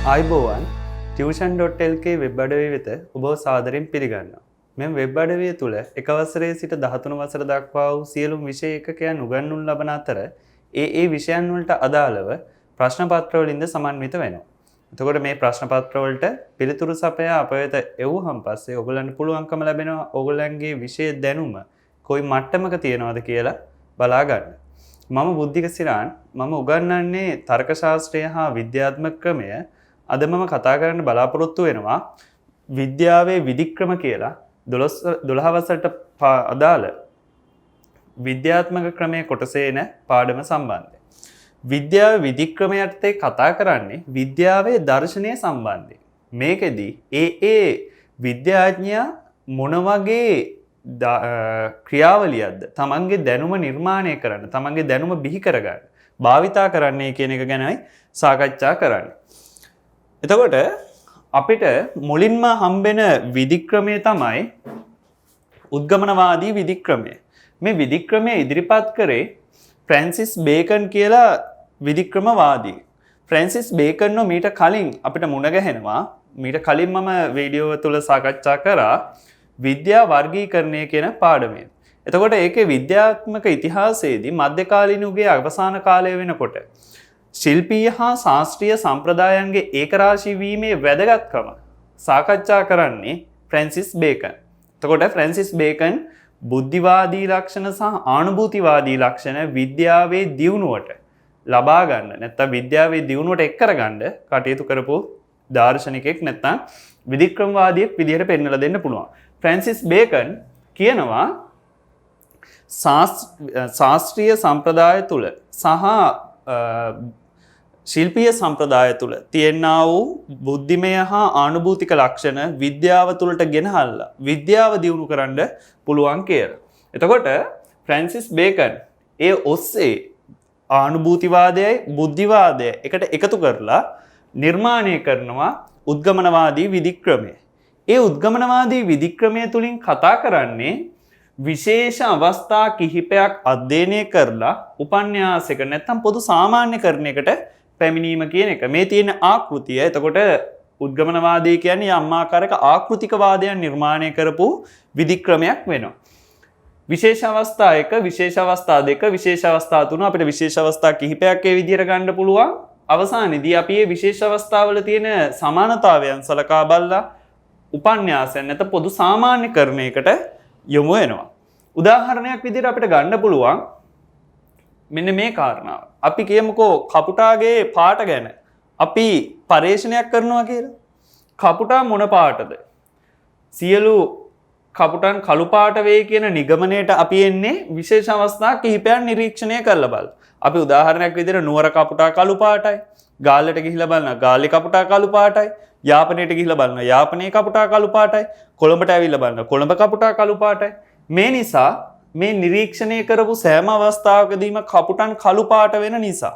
ආයිබෝවන් tuition.lk web අඩවිය වෙත ඔබව සාදරයෙන් පිළිගන්නවා. මෙම වෙබ් අඩවිය තුළ එක වසරේ සිට 13 වසර දක්වා වූ සියලුම විෂය ඒකකයන් උගන්වනු ලබන අතර ඒ විෂයන් වලට අදාළව ප්‍රශ්න පත්‍ර වලින්ද සමන්විත වෙනවා. එතකොට මේ ප්‍රශ්න පත්‍ර වලට පිළිතුරු සපයා අප වෙත එවුවහන් පස්සේ ඔයගලන්ට පුළුවන්කම ලැබෙනවා ඔයගලන්ගේ විෂය දැනුම කොයි මට්ටමක තියෙනවද කියලා බලා ගන්න. මම බුද්ධික සිරාන් මම උගන්වන්නේ තර්ක ශාස්ත්‍රය හා විද්‍යාත්මක ක්‍රමය. අද මම කතා කරන්න බලාපොරොත්තු වෙනවා විද්‍යාවේ විධික්‍රම කියලා 12 වසරට අදාළ විද්‍යාත්මක ක්‍රමයේ කොටසේ එන පාඩම සම්බන්ධයෙන්. විද්‍යාවේ විධික්‍රමයට කතා කරන්නේ විද්‍යාවේ දර්ශනය සම්බන්ධයෙන්. මේකෙදී ඒ විද්‍යාඥයා මොන වගේ ක්‍රියාවලියක්ද තමන්ගේ දැනුම නිර්මාණය කරන්න, තමන්ගේ දැනුම බිහි කරගන්න, භාවිතා කරන්නේ කියන එක ගැනයි සාකච්ඡා කරන්නේ. එතකොට අපිට මුලින්ම හම්බෙන විධික්‍රමය තමයි උද්ගමනවාදී විධික්‍රමය. මේ විධික්‍රමය ඉදිරිපත් කරේ ෆ්‍රැන්සිස් බේකන් කියලා විධික්‍රමවාදී. ෆ්‍රැන්සිස් බේකන්ව මීට කලින් අපිට මුණ ගැහෙනවා. මීට කලින් මම වීඩියෝ තුල සාකච්ඡා කරා විද්‍යා වර්ගීකරණය කියන පාඩමය. එතකොට ඒකේ විද්‍යාත්මක ඉතිහාසයේදී මධ්‍යකාලීන යුගයේ අවසාන කාලය වෙනකොට ශිල්පීය හා ශාස්ත්‍රීය සම්ප්‍රදායන්ගේ ඒකරාශී වීමේ වැදගත්කම සාකච්ඡා කරන්නේ ෆ්‍රැන්සිස් බේකන්. එතකොට ෆ්‍රැන්සිස් බේකන් බුද්ධිවාදී ලක්ෂණ සහ ආනුභූතිවාදී ලක්ෂණ විද්‍යාවේ දියුණුවට ලබා ගන්න නැත්නම් විද්‍යාවේ දියුණුවට එක් කරගන්න කටයුතු කරපු දාර්ශනිකයෙක් නැත්නම් විධික්‍රමවාදියෙක් විදිහට පෙන්වලා දෙන්න පුළුවන්. ෆ්‍රැන්සිස් බේකන් කියනවා ශාස්ත්‍රීය සම්ප්‍රදාය තුල සහ ශිල්පීය සම්ප්‍රදාය තුළ තියෙනා වූ බුද්ධිමය හා ආනුභූතික ලක්ෂණ විද්‍යාව තුළට ගෙනහල්ලා විද්‍යාව දියුණු කරන්න පුළුවන් කියලා. එතකොට ෆ්‍රැන්සිස් බේකන් ඒ ඔස්සේ ආනුභූතිවාදයයි බුද්ධිවාදයයි එකට එකතු කරලා නිර්මාණය කරනවා උද්ගමනවාදී විධික්‍රමය. ඒ උද්ගමනවාදී විධික්‍රමය තුලින් කතා කරන්නේ විශේෂ අවස්ථා කිහිපයක් අධ්‍යයනය කරලා උපන්‍යාසයක නැත්නම් පොදු සාමාන්‍යකරණයකට පැමිණීම කියන එක. මේ තියෙන ආකෘතිය. එතකොට උද්ගමනවාදී කියන්නේ යම් ආකාරයක ආකෘතික වාදයන් නිර්මාණය කරපු විධික්‍රමයක් වෙනවා. විශේෂ අවස්ථා 1, විශේෂ අවස්ථා 2, විශේෂ අවස්ථා 3 අපිට විශේෂ අවස්ථා කිහිපයක් ඒ විදිහට ගන්න පුළුවන්. අවසානයේදී අපි මේ විශේෂ අවස්ථාවල තියෙන සමානතාවයන් සලකා බලලා උපන්‍යාසයන් නැත්නම් පොදු සාමාන්‍යකරණයකට යොමු වෙනවා. උදාහරණයක් විදිහට අපිට ගන්න පුළුවන් මෙන්න මේ කාරණාව. අපි කියමුකෝ කපුටාගේ පාට ගැන අපි පරීක්ෂණයක් කරනවා කියලා. කපුටා මොන පාටද? සියලු කපුටන් කළු පාට වෙයි කියන නිගමනයට අපි එන්නේ විශේෂ අවස්ථා කිහිපයක් නිරීක්ෂණය කරලා බලලා. අපි උදාහරණයක් විදිහට නුවර කපුටා කළු පාටයි. ගාල්ලට ගිහිලා බලනවා ගාල්ලේ කපුටා කළු පාටයි. යාපනයට ගිහිලා බලනවා යාපනයේ කපුටා කළු පාටයි. කොළඹට ඇවිල්ලා බලනවා කොළඹ කපුටා කළු පාටයි. මේ නිසා මේ නිරීක්ෂණය කරපු සෑම අවස්ථාවකදීම කපුටන් කළු පාට වෙන නිසා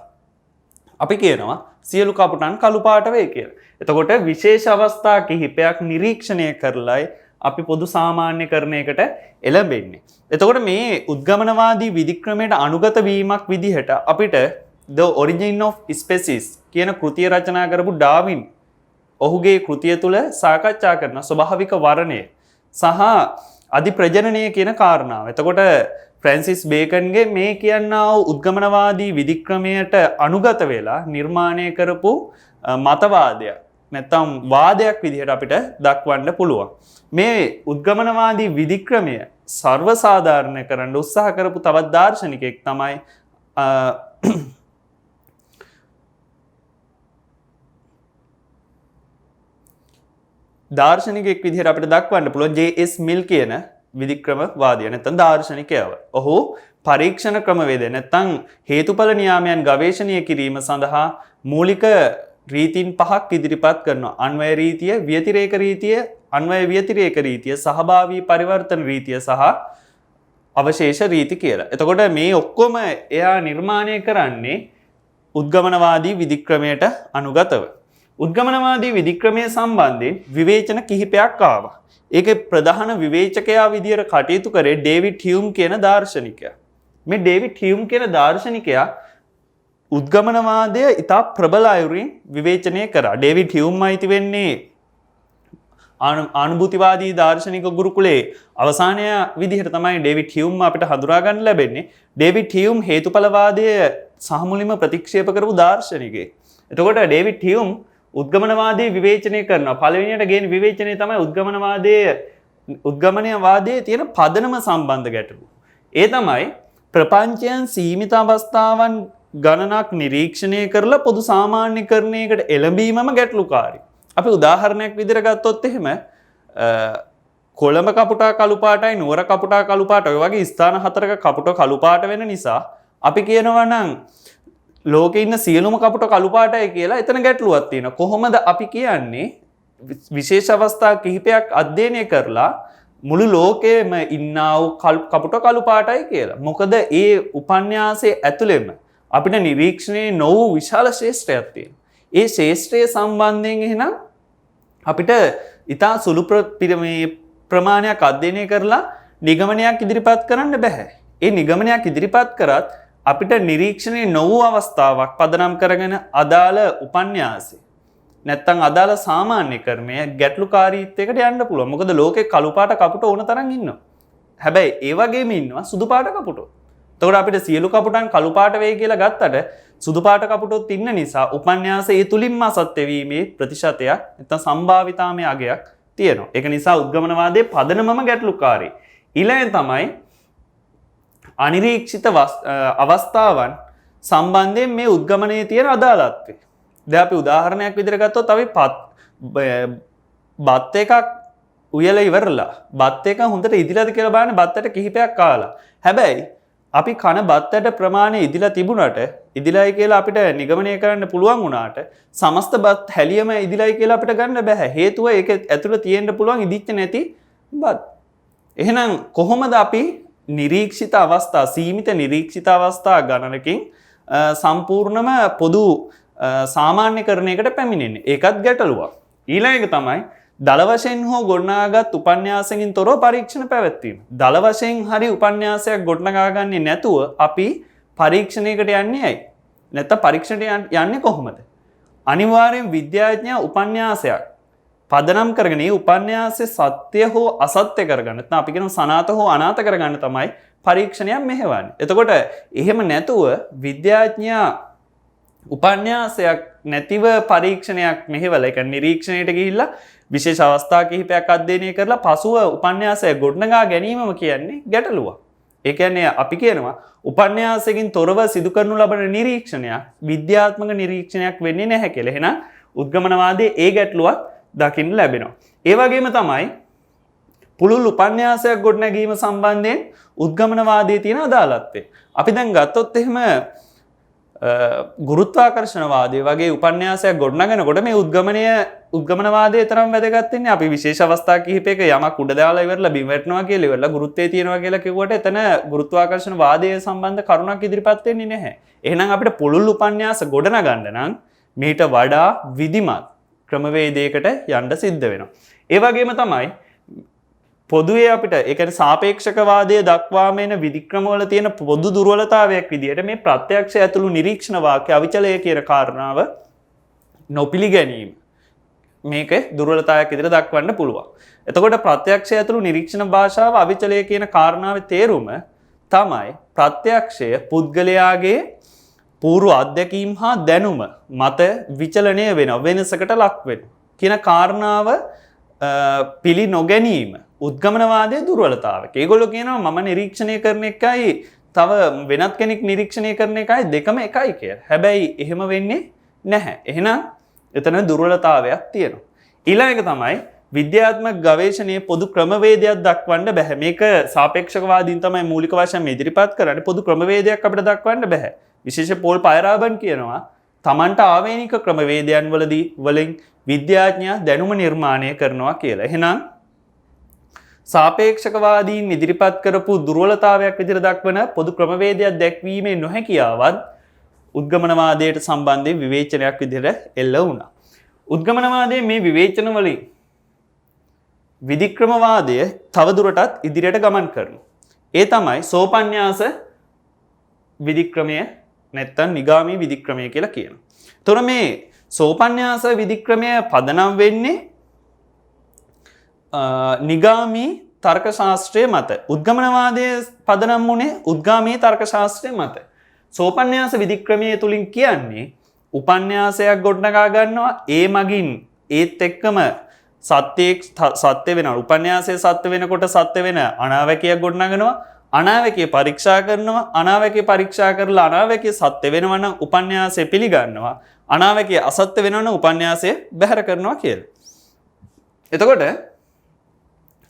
අපි කියනවා සියලු කපුටන් කළු පාට වෙයි කියලා. එතකොට විශේෂ අවස්ථා කිහිපයක් නිරීක්ෂණය කරලයි අපි පොදු සාමාන්‍යකරණයකට එළඹෙන්නේ. එතකොට මේ උද්ගමනවාදී විධික්‍රමයට අනුගත වීමක් විදිහට අපිට The Origin of Species කියන කෘතිය රචනා කරපු ඩාවින් ඔහුගේ කෘතිය තුළ සාකච්ඡා කරන ස්වභාවික වර්ණය සහ අධිප්‍රජනනය කියන කාරණාව. එතකොට ෆ්‍රැන්සිස් බේකන්ගේ මේ කියනා වූ උද්ගමනවාදී විධික්‍රමයට අනුගත වෙලා නිර්මාණය කරපු මතවාදයක් නැත්නම් වාදයක් විදිහට අපිට දක්වන්න පුළුවන්. මේ උද්ගමනවාදී විධික්‍රමය සර්වසාධාරණ කරන්න උත්සාහ කරපු තවත් දාර්ශනිකයෙක් තමයි දාර්ශනිකයෙක් විදිහට අපිට දක්වන්න පුළුවන් J.S. මිල් කියන විධික්‍රමවාදියා නැත්නම් දාර්ශනිකයව. ඔහු පරීක්ෂණ ක්‍රමවේද නැත්නම් හේතුඵල නියාමයන් ගවේෂණය කිරීම සඳහා මූලික රීතීන් 5ක් ඉදිරිපත් කරනවා. අන්වය රීතිය, ව්‍යතිරේක රීතිය, අන්වය ව්‍යතිරේක රීතිය, සහභාගී පරිවර්තන රීතිය සහ අවශේෂ රීති කියලා. එතකොට මේ ඔක්කොම එයා නිර්මාණය කරන්නේ උද්ගමනවාදී විධික්‍රමයට අනුගතව. උද්ගමනවාදී විධික්‍රමය සම්බන්ධයෙන් විවේචන කිහිපයක් ආවා. ඒකේ ප්‍රධාන විවේචකයා විදියට කටයුතු කරේ ඩේවිඩ් හියුම් කියන දාර්ශනිකයා. මේ ඩේවිඩ් හියුම් කියන දාර්ශනිකයා උද්ගමනවාදය ඉතා ප්‍රබල අයුරින් විවේචනය කරා. ඩේවිඩ් හියුම් අයිති වෙන්නේ ආනුභූතිවාදී දාර්ශනික ගුරුකුලේ අවසානය විදිහට තමයි ඩේවිඩ් හියුම් අපිට හඳුනා ගන්න ලැබෙන්නේ. ඩේවිඩ් හියුම් හේතුඵලවාදය සහමුලින්ම ප්‍රතික්ෂේප කරපු දාර්ශනිකයෙක්. එතකොට ඩේවිඩ් හියුම් උද්ගමනවාදී විවේචනය කරනවා. පළවෙනියට ගේන විවේචනය තමයි උද්ගමනවාදයේ තියෙන පදනම සම්බන්ධ ගැටලු. ඒ තමයි ප්‍රපංචයන් සීමිත අවස්ථාවන් ගණනක් නිරීක්ෂණය කරලා පොදු සාමාන්‍යකරණයකට එළඹීමම ගැටලුකාරී. අපි උදාහරණයක් විදිහට ගත්තොත් එහෙම කොළඹ කපුටා කළු පාටයි නුවර කපුටා කළු පාට ඔය වගේ ස්ථාන හතරක කපුට කළු පාට වෙන නිසා අපි කියනවා නම් ලෝකේ ඉන්න සියලුම කපුට කළු පාටයි කියලා එතන ගැටලුවක් තියෙනවා. කොහොමද අපි කියන්නේ විශේෂ අවස්ථා කිහිපයක් අධ්‍යයනය කරලා මුළු ලෝකෙම ඉන්නා වූ කපුට කළු පාටයි කියලා. මොකද ඒ උපන්‍යාසයේ ඇතුළෙම අපිට නිරීක්ෂණය නොවූ විශාල ශේෂ්ත්‍රයක් තියෙනවා. ඒ ශේෂ්ත්‍රය සම්බන්ධයෙන් එහෙනම් අපිට ඉතා සුළු ප්‍රමාණයක් අධ්‍යයනය කරලා නිගමනයක් ඉදිරිපත් කරන්න බෑ. ඒ නිගමනයක් ඉදිරිපත් කරත් අපිට නිරීක්ෂණය නොවූ අවස්ථාවක් පදනම් කරගෙන අදාළ උපන්‍යාසය නැත්තම් අදාළ සාමාන්‍යකරණය ගැටලුකාරීත්වයකට යන්න පුළුවන්. මොකද ලෝකේ කළු පාට කපුට ඕන තරම් ඉන්නවා. හැබැයි ඒ වගේම ඉන්නවා සුදු පාට කපුටෝ. එතකොට අපිට සියලු කපුටන් කළු පාට වෙයි කියලා ගත්තට සුදු පාට කපුටොත් ඉන්න නිසා උපන්‍යාසය ඒ තුලින්ම අසත්‍ය වීමේ ප්‍රතිශතයක් නැත්නම් සම්භාවිතාමය අගයක් තියෙනවා. ඒක නිසා උද්ගමනවාදයේ පදනමම ගැටලුකාරී. ඊළඟ තමයි අනිරීක්ෂිත අවස්ථාවන් සම්බන්ධයෙන් මේ උද්ගමනයේ තියෙන අදාළත්වය. දැන් අපි උදාහරණයක් විදිහට ගත්තොත් අපි බත් එකක් උයලා ඉවරලා බත් එක හොඳට ඉදිලාද කියලා බලන්න බත්තට කිහිපයක් කාලා. හැබැයි අපි කන බත්තට ප්‍රමාණය ඉදිලා තිබුණට ඉදිලායි කියලා අපිට නිගමනය කරන්න පුළුවන් වුණාට සමස්ත බත් හැලියම ඉදිලායි කියලා අපිට ගන්න බෑ. හේතුව ඒක ඇතුළේ තියෙන්න පුළුවන් ඉදිච්ච නැති බත්. එහෙනම් කොහොමද අපි නිරීක්ෂිත අවස්ථා සීමිත නිරීක්ෂිත අවස්ථා ගණනකින් සම්පූර්ණම පොදු සාමාන්‍යකරණයකට පැමිණෙන්නේ? ඒකත් ගැටලුවක්. ඊළඟ එක තමයි දල වශයෙන් හෝ ගොඩනගාගත් උපන්‍යාසකින් තොරව පරීක්ෂණ පැවැත්වීම. දල වශයෙන් හරි උපන්‍යාසයක් ගොඩනගා ගන්නේ නැතුව අපි පරීක්ෂණයකට යන්නේ ඇයි? නැත්නම් පරීක්ෂණයට යන්නේ කොහොමද? අනිවාර්යෙන් විද්‍යාඥයා උපන්‍යාසයක් පදනම් කරගෙන ඒ උපන්‍යාසයේ සත්‍ය හෝ අසත්‍ය කරගන්න. නැත්නම් අපි කියනවා සනාත හෝ අනාත කරගන්න තමයි පරීක්ෂණයක් මෙහෙවන්නේ. එතකොට එහෙම නැතුව විද්‍යාඥයා උපන්‍යාසයක් නැතිව පරීක්ෂණයක් මෙහෙवला ඒක නිරීක්ෂණයට ගිහිල්ලා විශේෂ අවස්ථා කිහිපයක් අධ්‍යයනය කරලා පසුව උපන්‍යාසය ගොඩනගා ගැනීමම කියන්නේ ගැටලුවක්. ඒ කියන්නේ අපි කියනවා උපන්‍යාසයෙන් තොරව සිදු කරනු ලබන නිරීක්ෂණයක් විද්‍යාත්මක නිරීක්ෂණයක් වෙන්නේ නැහැ කියලා. එහෙනම් උද්ගමනවාදයේ ඒ ගැටලුවක් දකින්න ලැබෙනවා. ඒ වගේම තමයි පුළුල් උපන්‍යාසයක් ගොඩනැගීම සම්බන්ධයෙන් උද්ගමනවාදයේ තියෙන අදාළත්වය. අපි දැන් ගත්තොත් එහෙම ගුරුත්වාකර්ෂණවාදය වගේ උපන්‍යාසයක් ගොඩනගනකොට මේ උද්ගමනවාදයේ තරම් වැදගත් වෙන්නේ අපි විශේෂ අවස්ථා කිහිපයක යමක් උඩ දාලා ඉවරලා බිම වැටෙනවා කියලා ඉවරලා ගුරුත්වය තියෙනවා කියලා කිව්වට එතන ගුරුත්වාකර්ෂණවාදය සම්බන්ධ කරුණක් ඉදිරිපත් වෙන්නේ නැහැ. එහෙනම් අපිට පුළුල් උපන්‍යාස ගොඩනගන්න නම් මීට වඩා විධිමත් ක්‍රමවේදයකට යන්න සිද්ධ වෙනවා. ඒ වගේම තමයි පොදුවේ අපිට ඒ කියන්නේ සාපේක්ෂකවාදයේ දක්වාම එන විධික්‍රමවල තියෙන පොදු දුර්වලතාවයක් විදිහට මේ ප්‍රත්‍යක්ෂය ඇතුළු නිරීක්ෂණ වාක්‍ය අවිචලය කියන කාරණාව නොපිළිගැනීම මේක දුර්වලතාවයක් විදිහට දක්වන්න පුළුවන්. එතකොට ප්‍රත්‍යක්ෂය ඇතුළු නිරීක්ෂණ භාෂාව අවිචලය කියන කාරණාවේ තේරුම තමයි ප්‍රත්‍යක්ෂය පුද්ගලයාගේ පූර්ව අත්දැකීම් හා දැනුම මත විචලනය වෙනවා වෙනසකට ලක් වෙනවා කියන කාරණාව පිළි නොගැනීම උද්ගමනවාදයේ දුර්වලතාවයක්. ඒගොල්ලෝ කියනවා මම නිරීක්ෂණය කරන එකයි තව වෙනත් කෙනෙක් නිරීක්ෂණය කරන එකයි දෙකම එකයි කියලා. හැබැයි එහෙම වෙන්නේ නැහැ. එහෙනම් එතන දුර්වලතාවයක් තියෙනවා. ඊළඟ එක තමයි විද්‍යාත්මක ගවේෂණයේ පොදු ක්‍රමවේදයක් දක්වන්න බෑ. මේක සාපේක්ෂකවාදීන් තමයි මූලික වශයෙන් ඉදිරිපත් කරන්නේ. පොදු ක්‍රමවේදයක් අපිට දක්වන්න බෑ. විශේෂ පෝල් පයරාබන් කියනවා තමන්ට ආවේනික ක්‍රමවේදයන් වලින් විද්‍යාඥයා දැනුම නිර්මාණය කරනවා කියලා. එහෙනම් සාපේක්ෂකවාදීන් ඉදිරිපත් කරපු දුර්වලතාවයක් විදිහට දක්වන පොදු ක්‍රමවේදයක් දැක්වීමේ නොහැකියාවත් උද්ගමනවාදයට සම්බන්ධයෙන් විවේචනයක් විදිහට එල්ල වුණා. උද්ගමනවාදයේ මේ විවේචන වලින් විධික්‍රමවාදය තවදුරටත් ඉදිරියට ගමන් කරනවා. ඒ තමයි සෝපන්‍යාස විධික්‍රමය නැත්තම් නිගාමී විධික්‍රමය කියලා කියනවා. එතකොට මේ සෝපන්‍යාස විධික්‍රමය පදනම් වෙන්නේ නිගාමී තර්ක ශාස්ත්‍රයේ මත. උද්ගමනවාදයේ පදනම් වුණේ උද්ගාමී තර්ක ශාස්ත්‍රයේ මත. සෝපන්‍යාස විධික්‍රමයේ තුලින් කියන්නේ උපන්‍යාසයක් ගොඩනගා ගන්නවා ඒ මගින් ඒත් එක්කම සත්‍ය වෙනවා. උපන්‍යාසයේ සත්‍ය වෙනකොට සත්‍ය වෙන අනාවැකියක් ගොඩනගනවා. අනාවැකිය පරීක්ෂා කරනවා. අනාවැකිය පරීක්ෂා කරලා අනාවැකිය සත්‍ය වෙනවා නම් උපන්‍යාසය පිළිගන්නවා. අනාවැකිය අසත්‍ය වෙනවා නම් උපන්‍යාසය බැහැර කරනවා කියලා. එතකොට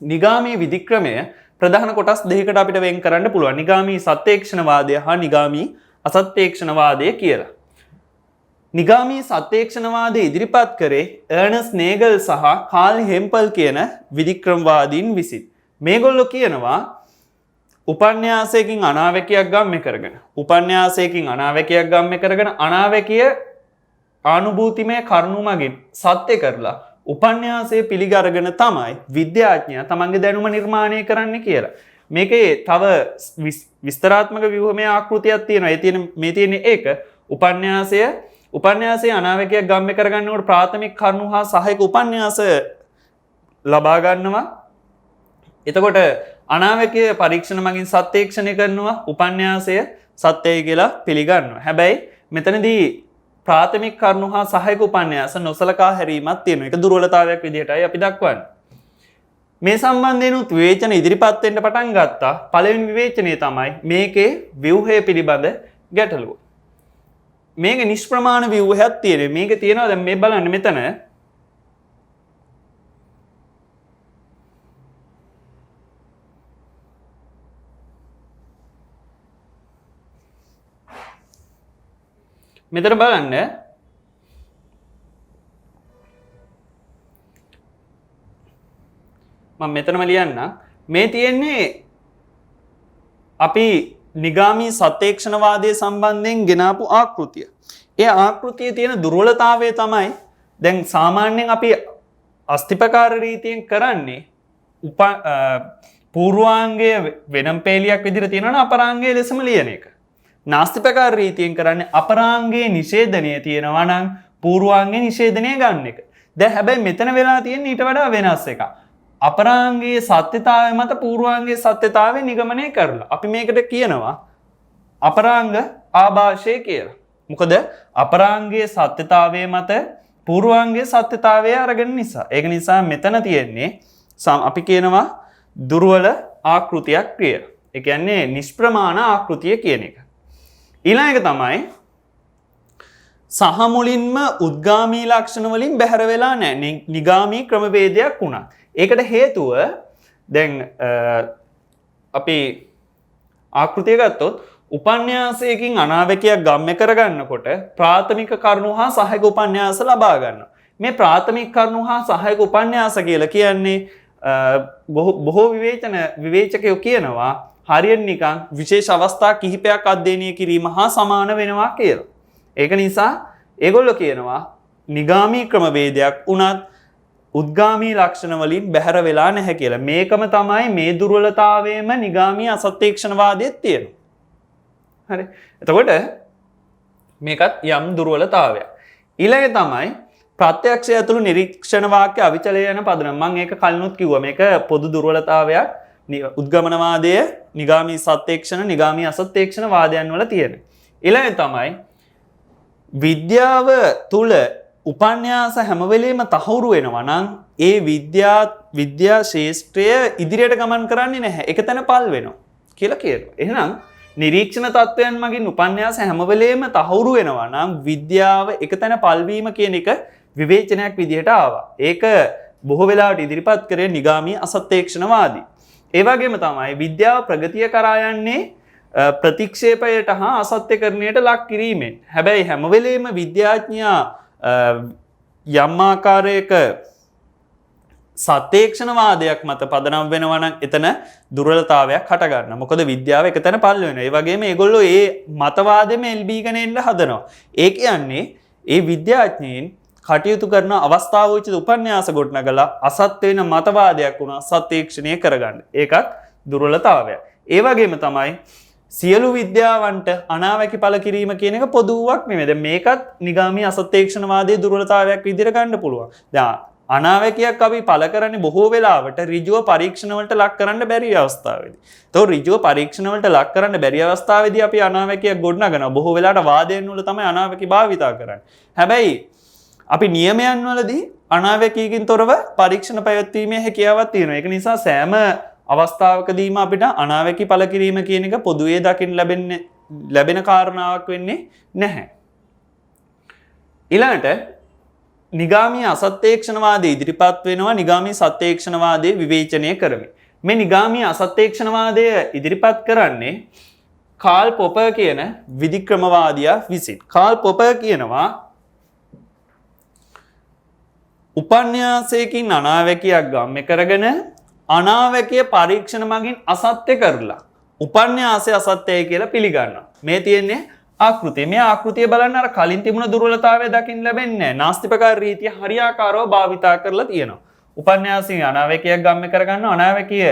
නිගාමී විධික්‍රමය ප්‍රධාන කොටස් දෙකකට අපිට වෙන් කරන්න පුළුවන්. නිගාමී සත්‍යේක්ෂණවාදය හා නිගාමී අසත්‍යේක්ෂණවාදය කියලා. නිගාමී සත්‍යේක්ෂණවාදය ඉදිරිපත් කරේ අර්නස්ට් නේගල් සහ කාල් හෙම්පල් කියන විධික්‍රමවාදීන් විසින්. මේගොල්ලෝ කියනවා උපන්‍යාසයකින් අනාවැකියක් ගම්ම කරගෙන උපන්‍යාසයකින් අනාවැකියක් ගම්ම කරගෙන අනාවැකිය ආනුභූතිමය කරුණු මගින් සත්‍ය කරලා උපන්‍යාසය පිළිගරගෙන තමයි විද්‍යාඥයා තමන්ගේ දැනුම නිර්මාණය කරන්න කියලා. මේකේ තව විස්තරාත්මක ව්‍යුහමය ආකෘතියක් තියෙනවා. ඒ තියෙන මේ තියෙන්නේ ඒක උපන්‍යාසයේ අනාවැකියක් ගම්ම කරගන්නකොට ප්‍රාථමික කරුණු හා සහායක උපන්‍යාස ලබා ගන්නවා. එතකොට අනාවැකිය පරීක්ෂණ මගින් සත්‍යේක්ෂණය කරනවා. උපන්‍යාසය සත්‍යයි කියලා පිළිගන්නවා. හැබැයි මෙතනදී ප්‍රාථමික කරුණු හා සහායක උපන්‍යාස නොසලකා හැරීමක් තියෙනවා. ඒක දුර්වලතාවයක් විදිහටයි අපි දක්වන්නේ. මේ සම්බන්ධයෙන් උත් විවේචන ඉදිරිපත් වෙන්න පටන් ගත්තා. පළවෙනි විවේචනය තමයි මේකේ ව්‍යුහය පිළිබඳ ගැටලුව. මේක නිෂ්ප්‍රමාණ ව්‍යුහයක් තියෙනවා. මේක තියෙනවා දැන් මේ බලන්න මෙතන මෙතන බලන්න මම මෙතනම ලියන්න මේ තියෙන්නේ අපි නිගාමී සත්‍යේක්ෂණවාදයේ සම්බන්ධයෙන් ගෙනාපු ආකෘතිය. ඒ ආකෘතියේ තියෙන දුර්වලතාවය තමයි දැන් සාමාන්‍යයෙන් අපි අස්තිපකාර රීතියෙන් කරන්නේ පූර්වාංගය වෙනම් පේලියක් විදිහට තියෙනවනේ අපරාංගය ලෙසම ලියන එක. නාස්තිපකාර රීතියෙන් කරන්නේ අපරාංගයේ නිෂේධනය තියෙනවා නම් පූර්වාංගයේ නිෂේධනය ගන්න එක. දැන් හැබැයි මෙතන වෙලා තියෙන්නේ ඊට වඩා වෙනස් එකක්. අපරාංගයේ සත්‍යතාවය මත පූර්වාංගයේ සත්‍යතාවය නිගමනය කරලා අපි මේකට කියනවා අපරාංග ආభాෂය කියලා. මොකද අපරාංගයේ සත්‍යතාවය මත පූර්වාංගයේ සත්‍යතාවය අරගෙන නිසා. ඒක නිසා මෙතන තියෙන්නේ අපි කියනවා දුර්වල ආකෘතියක් කියලා. ඒ කියන්නේ නිෂ්ප්‍රමාණ ආකෘතිය කියන එක. ඊළඟ එක තමයි සහ මුලින්ම උද්ගාමී ලක්ෂණ වලින් බැහැර වෙලා නැහැ. නිගාමී ක්‍රමවේදයක් වුණා. ඒකට හේතුව දැන් අපි ආකෘතිය ගත්තොත් උපන්‍යාසයකින් අනාවැකියක් ගම්ම කරගන්නකොට ප්‍රාථමික කරුණු හා සහායක උපන්‍යාස ලබා ගන්නවා. මේ ප්‍රාථමික කරුණු හා සහායක උපන්‍යාස කියලා කියන්නේ බොහෝ විවේචකයෝ කියනවා හරියට නිකන් විශේෂ අවස්ථා කිහිපයක් අධ්‍යයනය කිරීම හා සමාන වෙනවා කියලා. ඒක නිසා ඒගොල්ලෝ කියනවා නිගාමී ක්‍රමවේදයක් උනත් උද්ගාමී ලක්ෂණ වලින් බැහැර වෙලා නැහැ කියලා. මේකම තමයි මේ දුර්වලතාවයේම නිගාමී අසත්‍යේක්ෂණවාදයේ තියෙනවා. හරි. එතකොට මේකත් යම් දුර්වලතාවයක්. ඊළඟ තමයි ප්‍රත්‍යක්ෂය ඇතුළු නිරීක්ෂණ වාක්‍ය අවිචලය යන පදනම. මම ඒක කලිනුත් කිව්වා. මේක පොදු දුර්වලතාවයක්. උද්ගමනවාදය නිගාමී සත්‍යේක්ෂණ නිගාමී අසත්‍යේක්ෂණ වාදයන් වල තියෙන. ඊළඟ තමයි විද්‍යාව තුල උපන්‍යාස හැම වෙලෙම තහවුරු වෙනවා නම් ඒ විද්‍යා ශාස්ත්‍රය ඉදිරියට ගමන් කරන්නේ නැහැ. එක තැන පල් වෙනවා කියලා කියනවා. එහෙනම් නිරීක්ෂණ තත්වයන් මගින් උපන්‍යාස හැම වෙලෙම තහවුරු වෙනවා නම් විද්‍යාව එක තැන පල්වීම කියන එක විවේචනයක් විදිහට ආවා. ඒක බොහෝ වෙලාවට ඉදිරිපත් කරේ නිගාමී අසත්‍යේක්ෂණවාදී. ඒ වගේම තමයි විද්‍යාව ප්‍රගතිය කරා යන්නේ ප්‍රතික්ෂේපයට හා අසත්‍යකරණයට ලක් කිරීමෙන්. හැබැයි හැම වෙලෙම විද්‍යාඥයා යම් ආකාරයක සත්‍යේක්ෂණවාදයක් මත පදනම් වෙනවා නම් එතන දුර්වලතාවයක් හට ගන්නවා. මොකද විද්‍යාව එකතැන පල් වෙනවා. ඒ වගේම ඒගොල්ලෝ ඒ මතවාදෙම එල්බීගෙන එන්න හදනවා. ඒ කියන්නේ ඒ විද්‍යාඥයින් කටයුතු කරන අවස්ථාව උචිත උපන්‍යාස ගොඩනගලා අසත්‍ය වෙන මතවාදයක් වුණා සත්‍යේක්ෂණය කරගන්න. ඒකත් දුර්වලතාවයක්. ඒ වගේම තමයි සියලු විද්‍යාවන්ට අනාවැකි පළ කිරීම කියන එක පොදුවක් නෙමෙයි. දැන් මේකත් නිගාමී අසත්‍යක්ෂණවාදයේ දුර්වලතාවයක් විදිහට ගන්න පුළුවන්. දැන් අනාවැකියක් අපි පළ කරන්නේ බොහෝ වෙලාවට ඍජුව පරීක්ෂණ වලට ලක් කරන්න බැරි අවස්ථාවේදී. ඒතකොට ඍජුව පරීක්ෂණ වලට ලක් කරන්න බැරි අවස්ථාවේදී අපි අනාවැකියක් ගොඩනගනවා. බොහෝ වෙලාවට වාදයෙන් වල තමයි අනාවැකි භාවිතා කරන්නේ. හැබැයි අපි නියමයන් වලදී අනාවැකියකින් තොරව පරීක්ෂණ පැවැත්වීමේ හැකියාවක් තියෙනවා. ඒක නිසා සෑම අවස්ථාවකදීම අපිට අනාවැකි පළ කිරීම කියන එක පොදුවේ දකින්න ලැබෙන කාරණාවක් වෙන්නේ නැහැ. ඊළඟට නිගාමී අසත්‍යක්ෂණවාදයේ ඉදිරිපත් වෙනවා නිගාමී සත්‍යක්ෂණවාදයේ විවේචනය කරමින්. මේ නිගාමී අසත්‍යක්ෂණවාදය ඉදිරිපත් කරන්නේ කාල් පොපර් කියන විධික්‍රමවාදියා විසින්. කාල් පොපර් කියනවා උපන්‍යාසයකින් අනාවැකියක් ගම්ම කරගෙන අනාවැකිය පරීක්ෂණ මගින් අසත්‍ය කරලා උපන්‍යාසය අසත්‍යයි කියලා පිළිගන්නවා. මේ තියෙන්නේ ආකෘතිය. මේ ආකෘතිය බලන්න අර කලින් තිබුණ දුර්වලතාවය දකින්න ලැබෙන්නේ නැහැ. නාස්තිපකාර රීතිය හරියාකාරව භාවිතා කරලා තියෙනවා. උපන්‍යාසයෙන් අනාවැකියක් ගම්ම කරගන්න අනාවැකිය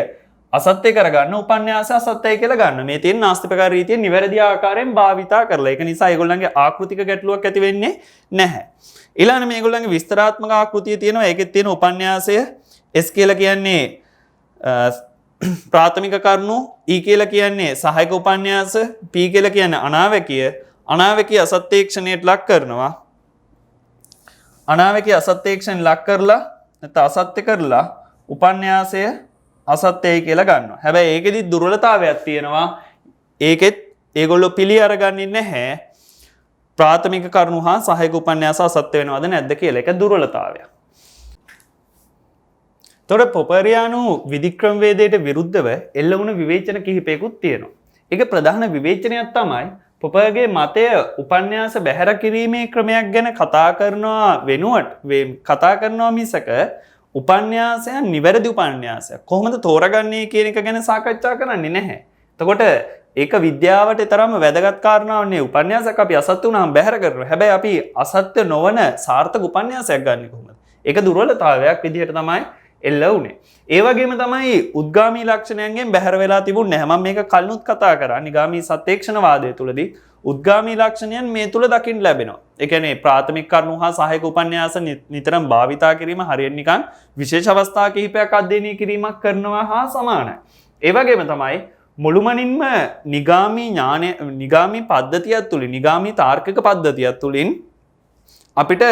අසත්‍ය කරගන්න උපන්‍යාසය අසත්‍යයි කියලා ගන්න. මේ තියෙන නාස්තිපකාර රීතිය නිවැරදි ආකාරයෙන් භාවිතා කරලා. ඒක නිසා ඒගොල්ලන්ගේ ආකෘතික ගැටලුවක් ඇති වෙන්නේ නැහැ. ඊළඟ මේගොල්ලන්ගේ විස්තරාත්මක ආකෘතිය තියෙනවා. ඒකෙත් තියෙන උපන්‍යාසය S කියලා කියන්නේ ප්‍රාථමික කරුණු, E කියලා කියන්නේ සහායක උපන්‍යාස, P කියලා කියන්නේ අනාවැකිය අසත්‍යක්ෂණයට ලක් කරනවා. අනාවැකිය අසත්‍යක්ෂණ ලක් කරලා නැත්නම් අසත්‍ය කරලා උපන්‍යාසය අසත්‍යයි කියලා ගන්නවා. හැබැයි ඒකෙදි දුර්වලතාවයක් තියෙනවා. ඒකෙත් ඒගොල්ලෝ පිළි අරගන්නේ නැහැ. ප්‍රාථමික කරුණු හා සහායක උපන්‍යාස අසත්‍ය වෙනවද නැද්ද කියලා. ඒක දුර්වලතාවයක්. තොර පොපරියානු විධික්‍රම වේදයට විරුද්ධව එල්ල වුණ විවේචන කිහිපයකුත් තියෙනවා. ඒක ප්‍රධාන විවේචනයක් තමයි පොපර්ගේ මතය උපන්‍යාස බැහැර කිරීමේ ක්‍රමයක් ගැන කතා කරනවා වෙනුවට කතා කරනවා මිසක උපන්‍යාසයන් නිවැරදි උපන්‍යාසයක් කොහොමද තෝරගන්නේ කියන එක ගැන සාකච්ඡා කරන්නේ නැහැ. එතකොට ඒක විද්‍යාවට තරම වැදගත් කාරණාවක් නේ. උපන්‍යාසයක් අපි අසත්‍ය වුණාම බැහැර කරනවා. හැබැයි අපි අසත්‍ය නොවන සාර්ථක උපන්‍යාසයක් ගන්න කොහොමද? ඒක දුර්වලතාවයක් විදිහට තමයි එල්ල වුණේ. ඒ වගේම තමයි උද්ගාමී ලක්ෂණයන්ගෙන් බැහැර වෙලා තිබුණේ නැහැ. මම මේක කලිනුත් කතා කරා. නිගාමී සත්‍යක්ෂණවාදය තුලදී උද්ගාමී ලක්ෂණයන් මේ තුල දකින්න ලැබෙනවා. ඒ කියන්නේ ප්‍රාථමික කරුණු හා සහායක උපන්‍යාස නිතරම භාවිතා කිරීම හරියට නිකන් විශේෂ අවස්ථා කිහිපයක් අධ්‍යයනය කිරීමක් කරනවා හා සමානයි. ඒ වගේම තමයි මුළුමනින්ම නිගාමී පද්ධතියක් තුලින් නිගාමී තාර්කික පද්ධතියක් තුලින් අපිට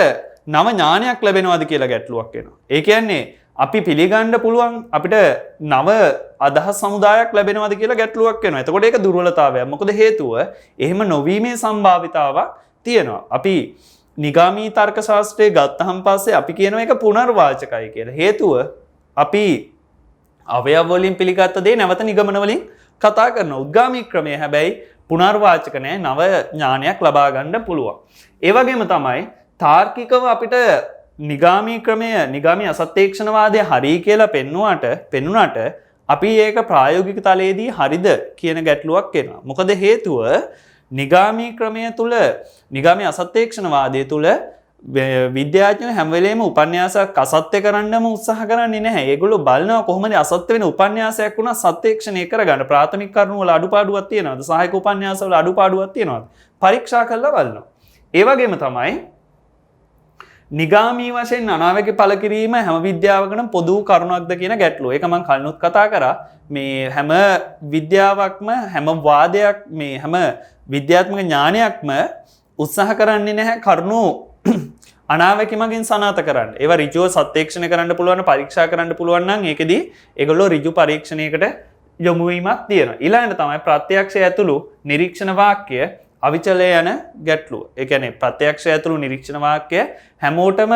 නව ඥානයක් ලැබෙනවාද කියලා ගැටලුවක් එනවා. ඒ කියන්නේ අපි පිළිගන්න පුළුවන් අපිට නව අදහස් සමුදායක් ලැබෙනවද කියලා ගැටලුවක් වෙනවා. එතකොට ඒක දුර්වලතාවයක්. මොකද හේතුව එහෙම නොවීමේ සම්භාවිතාවක් තියෙනවා. අපි නිගාමී තර්ක ශාස්ත්‍රයේ ගත්තහම පස්සේ අපි කියනවා ඒක පුනර්වාචකයි කියලා. හේතුව අපි අවයව වලින් පිළිගත්ත දේ නැවත නිගමන වලින් කතා කරන උද්ගාමී ක්‍රමය හැබැයි පුනර්වාචක නැහැ. නව ඥානයක් ලබා ගන්න පුළුවන්. ඒ වගේම තමයි තාර්කිකව අපිට නිගාමී ක්‍රමය නිගාමී අසත්‍යක්ෂණවාදය හරි කියලා පෙන්නුනට අපි ඒක ප්‍රායෝගික තලයේදී හරිද කියන ගැටලුවක් එනවා. මොකද හේතුව නිගාමී ක්‍රමය තුල නිගාමී අසත්‍යක්ෂණවාදය තුල විද්‍යාඥයෝ හැම වෙලේම උපන්‍යාසයක් අසත්‍ය කරන්නම උත්සාහ කරන්නේ නැහැ. ඒගොල්ලෝ බලනවා කොහොමද අසත්‍ය වෙන උපන්‍යාසයක් වුණා සත්‍යක්ෂණය කරගන්න. ප්‍රාථමික කරුණු වල අඩුපාඩුවක් තියෙනවද? සහායක උපන්‍යාස වල අඩුපාඩුවක් තියෙනවද? පරීක්ෂා කරලා බලනවා. ඒ වගේම තමයි නිගාමී වශයෙන් අනාවැකි පළ කිරීම හැම විද්‍යාවකටම පොදු කරුණක්ද කියන ගැටලුව. ඒක මම කලිනුත් කතා කරා. මේ හැම විද්‍යාවක්ම හැම වාදයක් මේ හැම විද්‍යාත්මක ඥානයක්ම උත්සාහ කරන්නේ නැහැ කරුණු අනාවැකි මගින් සනාථ කරන්න. ඒවා ඍජුව සත්‍යක්ෂණය කරන්න පුළුවන්, පරීක්ෂා කරන්න පුළුවන් නම් ඒකෙදී ඒගොල්ලෝ ඍජු පරීක්ෂණයකට යොමු වීමක් තියෙනවා. ඊළඟට තමයි ප්‍රත්‍යක්ෂය ඇතුළු නිරීක්ෂණ වාක්‍ය අවිචලය යන ගැටලුව. ඒ කියන්නේ ප්‍රත්‍යක්ෂය ඇතුළු නිරීක්ෂණ වාක්‍ය හැමෝටම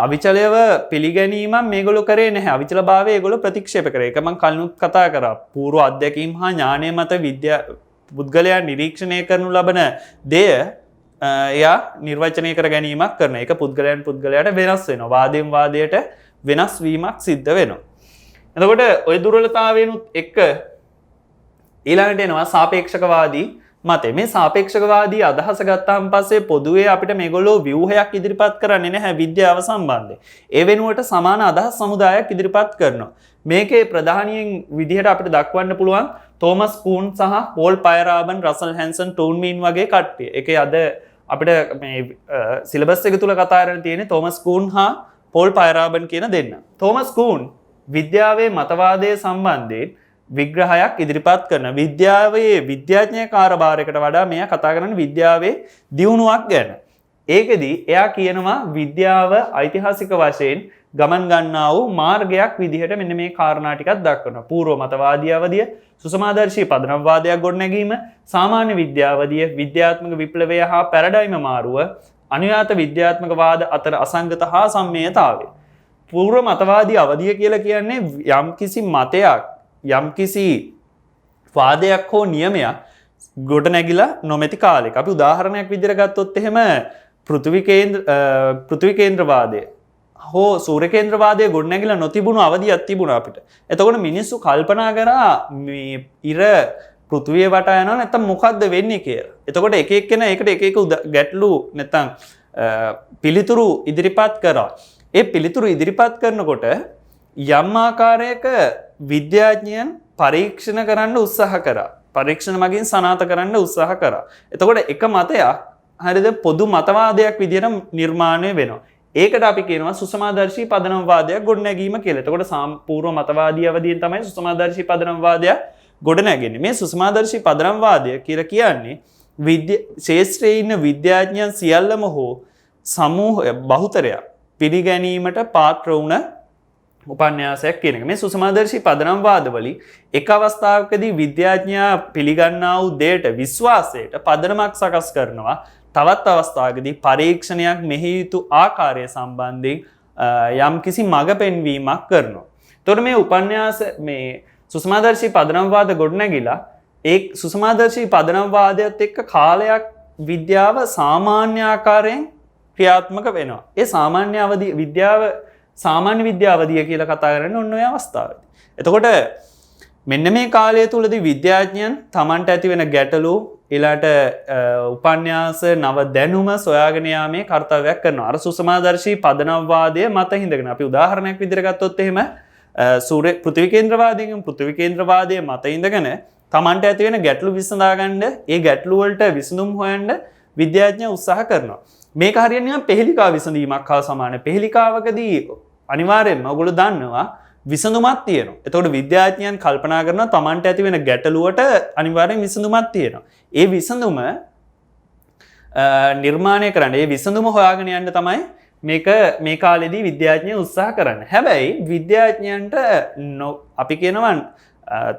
අවිචලයව පිළිගැනීමක් මේගොල්ලෝ කරේ නැහැ. අවිචලභාවය ඒගොල්ලෝ ප්‍රතික්ෂේප කරේ. ඒක මම කලිනුත් කතා කරා. පූර්ව අධ්‍යක්ීම් හා ඥානය මත පුද්ගලයා නිරීක්ෂණය කරනු ලබන දෙය එයා නිර්වචනය කර ගැනීමක් කරන. ඒක පුද්ගලයාට වෙනස් වෙනවා. වාදයෙන් වාදයට වෙනස් වීමක් සිද්ධ වෙනවා. එතකොට ওই දුර්වලතාවයනුත් එක්ක ඊළඟට එනවා සාපේක්ෂකවාදී මතය. මේ සාපේක්ෂකවාදී අදහස ගත්තාන් පස්සේ පොදුවේ අපිට මේගොල්ලෝ ව්‍යුහයක් ඉදිරිපත් කරන්නේ නැහැ විද්‍යාව සම්බන්ධයෙන්. ඒ වෙනුවට සමාන අදහස් සමුදායක් ඉදිරිපත් කරනවා. මේකේ ප්‍රධානියෙන් විදිහට අපිට දක්වන්න පුළුවන් තෝමස් කූන් සහ පෝල් පයරාබන් රසල් හැන්සන් ටූන්මීන් වගේ කට්ටිය. ඒකේ අද අපිට මේ සිලබස් එක තුල කතා කරලා තියෙන්නේ තෝමස් කූන් හා පෝල් පයරාබන් කියන දෙන්න. තෝමස් කූන් විද්‍යාවේ මතවාදය සම්බන්ධයෙන් විග්‍රහයක් ඉදිරිපත් කරන විද්‍යාවේ විද්‍යාඥය කාර්යභාරයකට වඩා මෙයා කතා කරන්නේ විද්‍යාවේ දියුණුවක් ගැන. ඒකෙදී එයා කියනවා විද්‍යාව ඓතිහාසික වශයෙන් ගමන් ගන්නා වූ මාර්ගයක් විදිහට මෙන්න මේ කාරණා ටිකක් දක්වනවා. පූර්ව මතවාදී අවධිය, සුසමාදර්ශී පදනම්වාදයක් ගොඩනැගීම, සාමාන්‍ය විද්‍යාවධිය, විද්‍යාත්මක විප්ලවය හා පැරඩයිම මාරුව, අනුයාත විද්‍යාත්මක වාද අතර අසංගත හා සම්මේයතාවය. පූර්ව මතවාදී අවධිය කියලා කියන්නේ යම්කිසි මතයක්, යම්කිසි වාදයක් හෝ නියමයක් ගොඩනැගිලා නොමැති කාලෙක. අපි උදාහරණයක් විදිහට ගත්තොත් එහෙම පෘථිවි කේන්ද්‍රවාදය හෝ සූර්ය කේන්ද්‍රවාදය ගොඩනැගිලා නොතිබුණු අවධියක් තිබුණා අපිට. එතකොට මිනිස්සු කල්පනා කරා මේ ඉර පෘථිවිය වටා යනවා නැත්නම් මොකද්ද වෙන්නේ කියලා. එතකොට එක එක්කෙනා ඒකට එක එක ගැටලු නැත්නම් පිළිතුරු ඉදිරිපත් කරා. ඒ පිළිතුරු ඉදිරිපත් කරනකොට යම් ආකාරයක විද්‍යාඥයන් පරීක්ෂණ කරන්න උත්සාහ කරා. පරීක්ෂණ මගින් සනාථ කරන්න උත්සාහ කරා. එතකොට එක මතයක් හරිද පොදු මතවාදයක් විදිහට නිර්මාණය වෙනවා. ඒකට අපි කියනවා සුසමාදර්ශී පදනම්වාදයක් ගොඩනැගීම කියලා. එතකොට පූර්ව මතවාදී අවධියෙන් තමයි සුසමාදර්ශී පදනම්වාදයක් ගොඩනැගෙන්නේ. මේ සුසමාදර්ශී පදනම්වාදය කියලා කියන්නේ ශාස්ත්‍රයේ ඉන්න විද්‍යාඥයන් සියල්ලම හෝ සමූහය බහුතරයක් පිළිගැනීමට පාත්‍ර වුණ උපන්‍යාසයක් කියන එක. මේ සුසමාදර්ශී පදනම්වාදවලින් එක් අවස්ථාවකදී විද්‍යාඥයා පිළිගන්නා වූ දෙයට විශ්වාසයට පදනමක් සකස් කරනවා. තවත් අවස්ථාවකදී පරීක්ෂණයක් මෙහි යුතු ආකාරය සම්බන්ධයෙන් යම්කිසි මඟ පෙන්වීමක් කරනවා. එතකොට මේ උපන්‍යාස මේ සුසමාදර්ශී පදනම්වාද ගොඩනැගිලා ඒ සුසමාදර්ශී පදනම්වාදයත් එක්ක කාලයක් විද්‍යාව සාමාන්‍ය ආකාරයෙන් ක්‍රියාත්මක වෙනවා. ඒ සාමාන්‍ය විද්‍යාවදිය කියලා කතා කරන්නේ ඔන්න ඔය අවස්ථාවේදී. එතකොට මෙන්න මේ කාලය තුලදී විද්‍යාඥයන් Tamanට ඇති වෙන ගැටලු ඊළාට උපන්‍යාස නව දැනුම සොයාගෙන යාමේ කාර්යයක් කරනවා. අර සුසමාදර්ශී පදනම්වාදයේ මත හිඳගෙන අපි උදාහරණයක් විදිහට ගත්තොත් එහෙම පෘථිවි කේන්ද්‍රවාදයෙන් පෘථිවි කේන්ද්‍රවාදයේ මත ඉඳගෙන Tamanට ඇති වෙන ගැටලු විසඳා ගන්න ඒ ගැටලු වලට විසඳුම් හොයන්න විද්‍යාඥයෝ උත්සාහ කරනවා. මේක හරියට නිකන් පෙහෙලිකාව විසඳීමක් හා සමානයි. පෙහෙලිකාවකදී අනිවාර්යයෙන්ම ඔයගොල්ලෝ දන්නවා විසඳුමක් තියෙනවා. එතකොට විද්‍යාඥයන් කල්පනා කරනවා Tamanට ඇති වෙන ගැටලුවට අනිවාර්යෙන් විසඳුමක් තියෙනවා. ඒ විසඳුම නිර්මාණය කරන්න, ඒ විසඳුම හොයාගෙන යන්න තමයි මේ කාලෙදී විද්‍යාඥයෝ උත්සාහ කරන්නේ. හැබැයි විද්‍යාඥයන්ට අපි කියනවා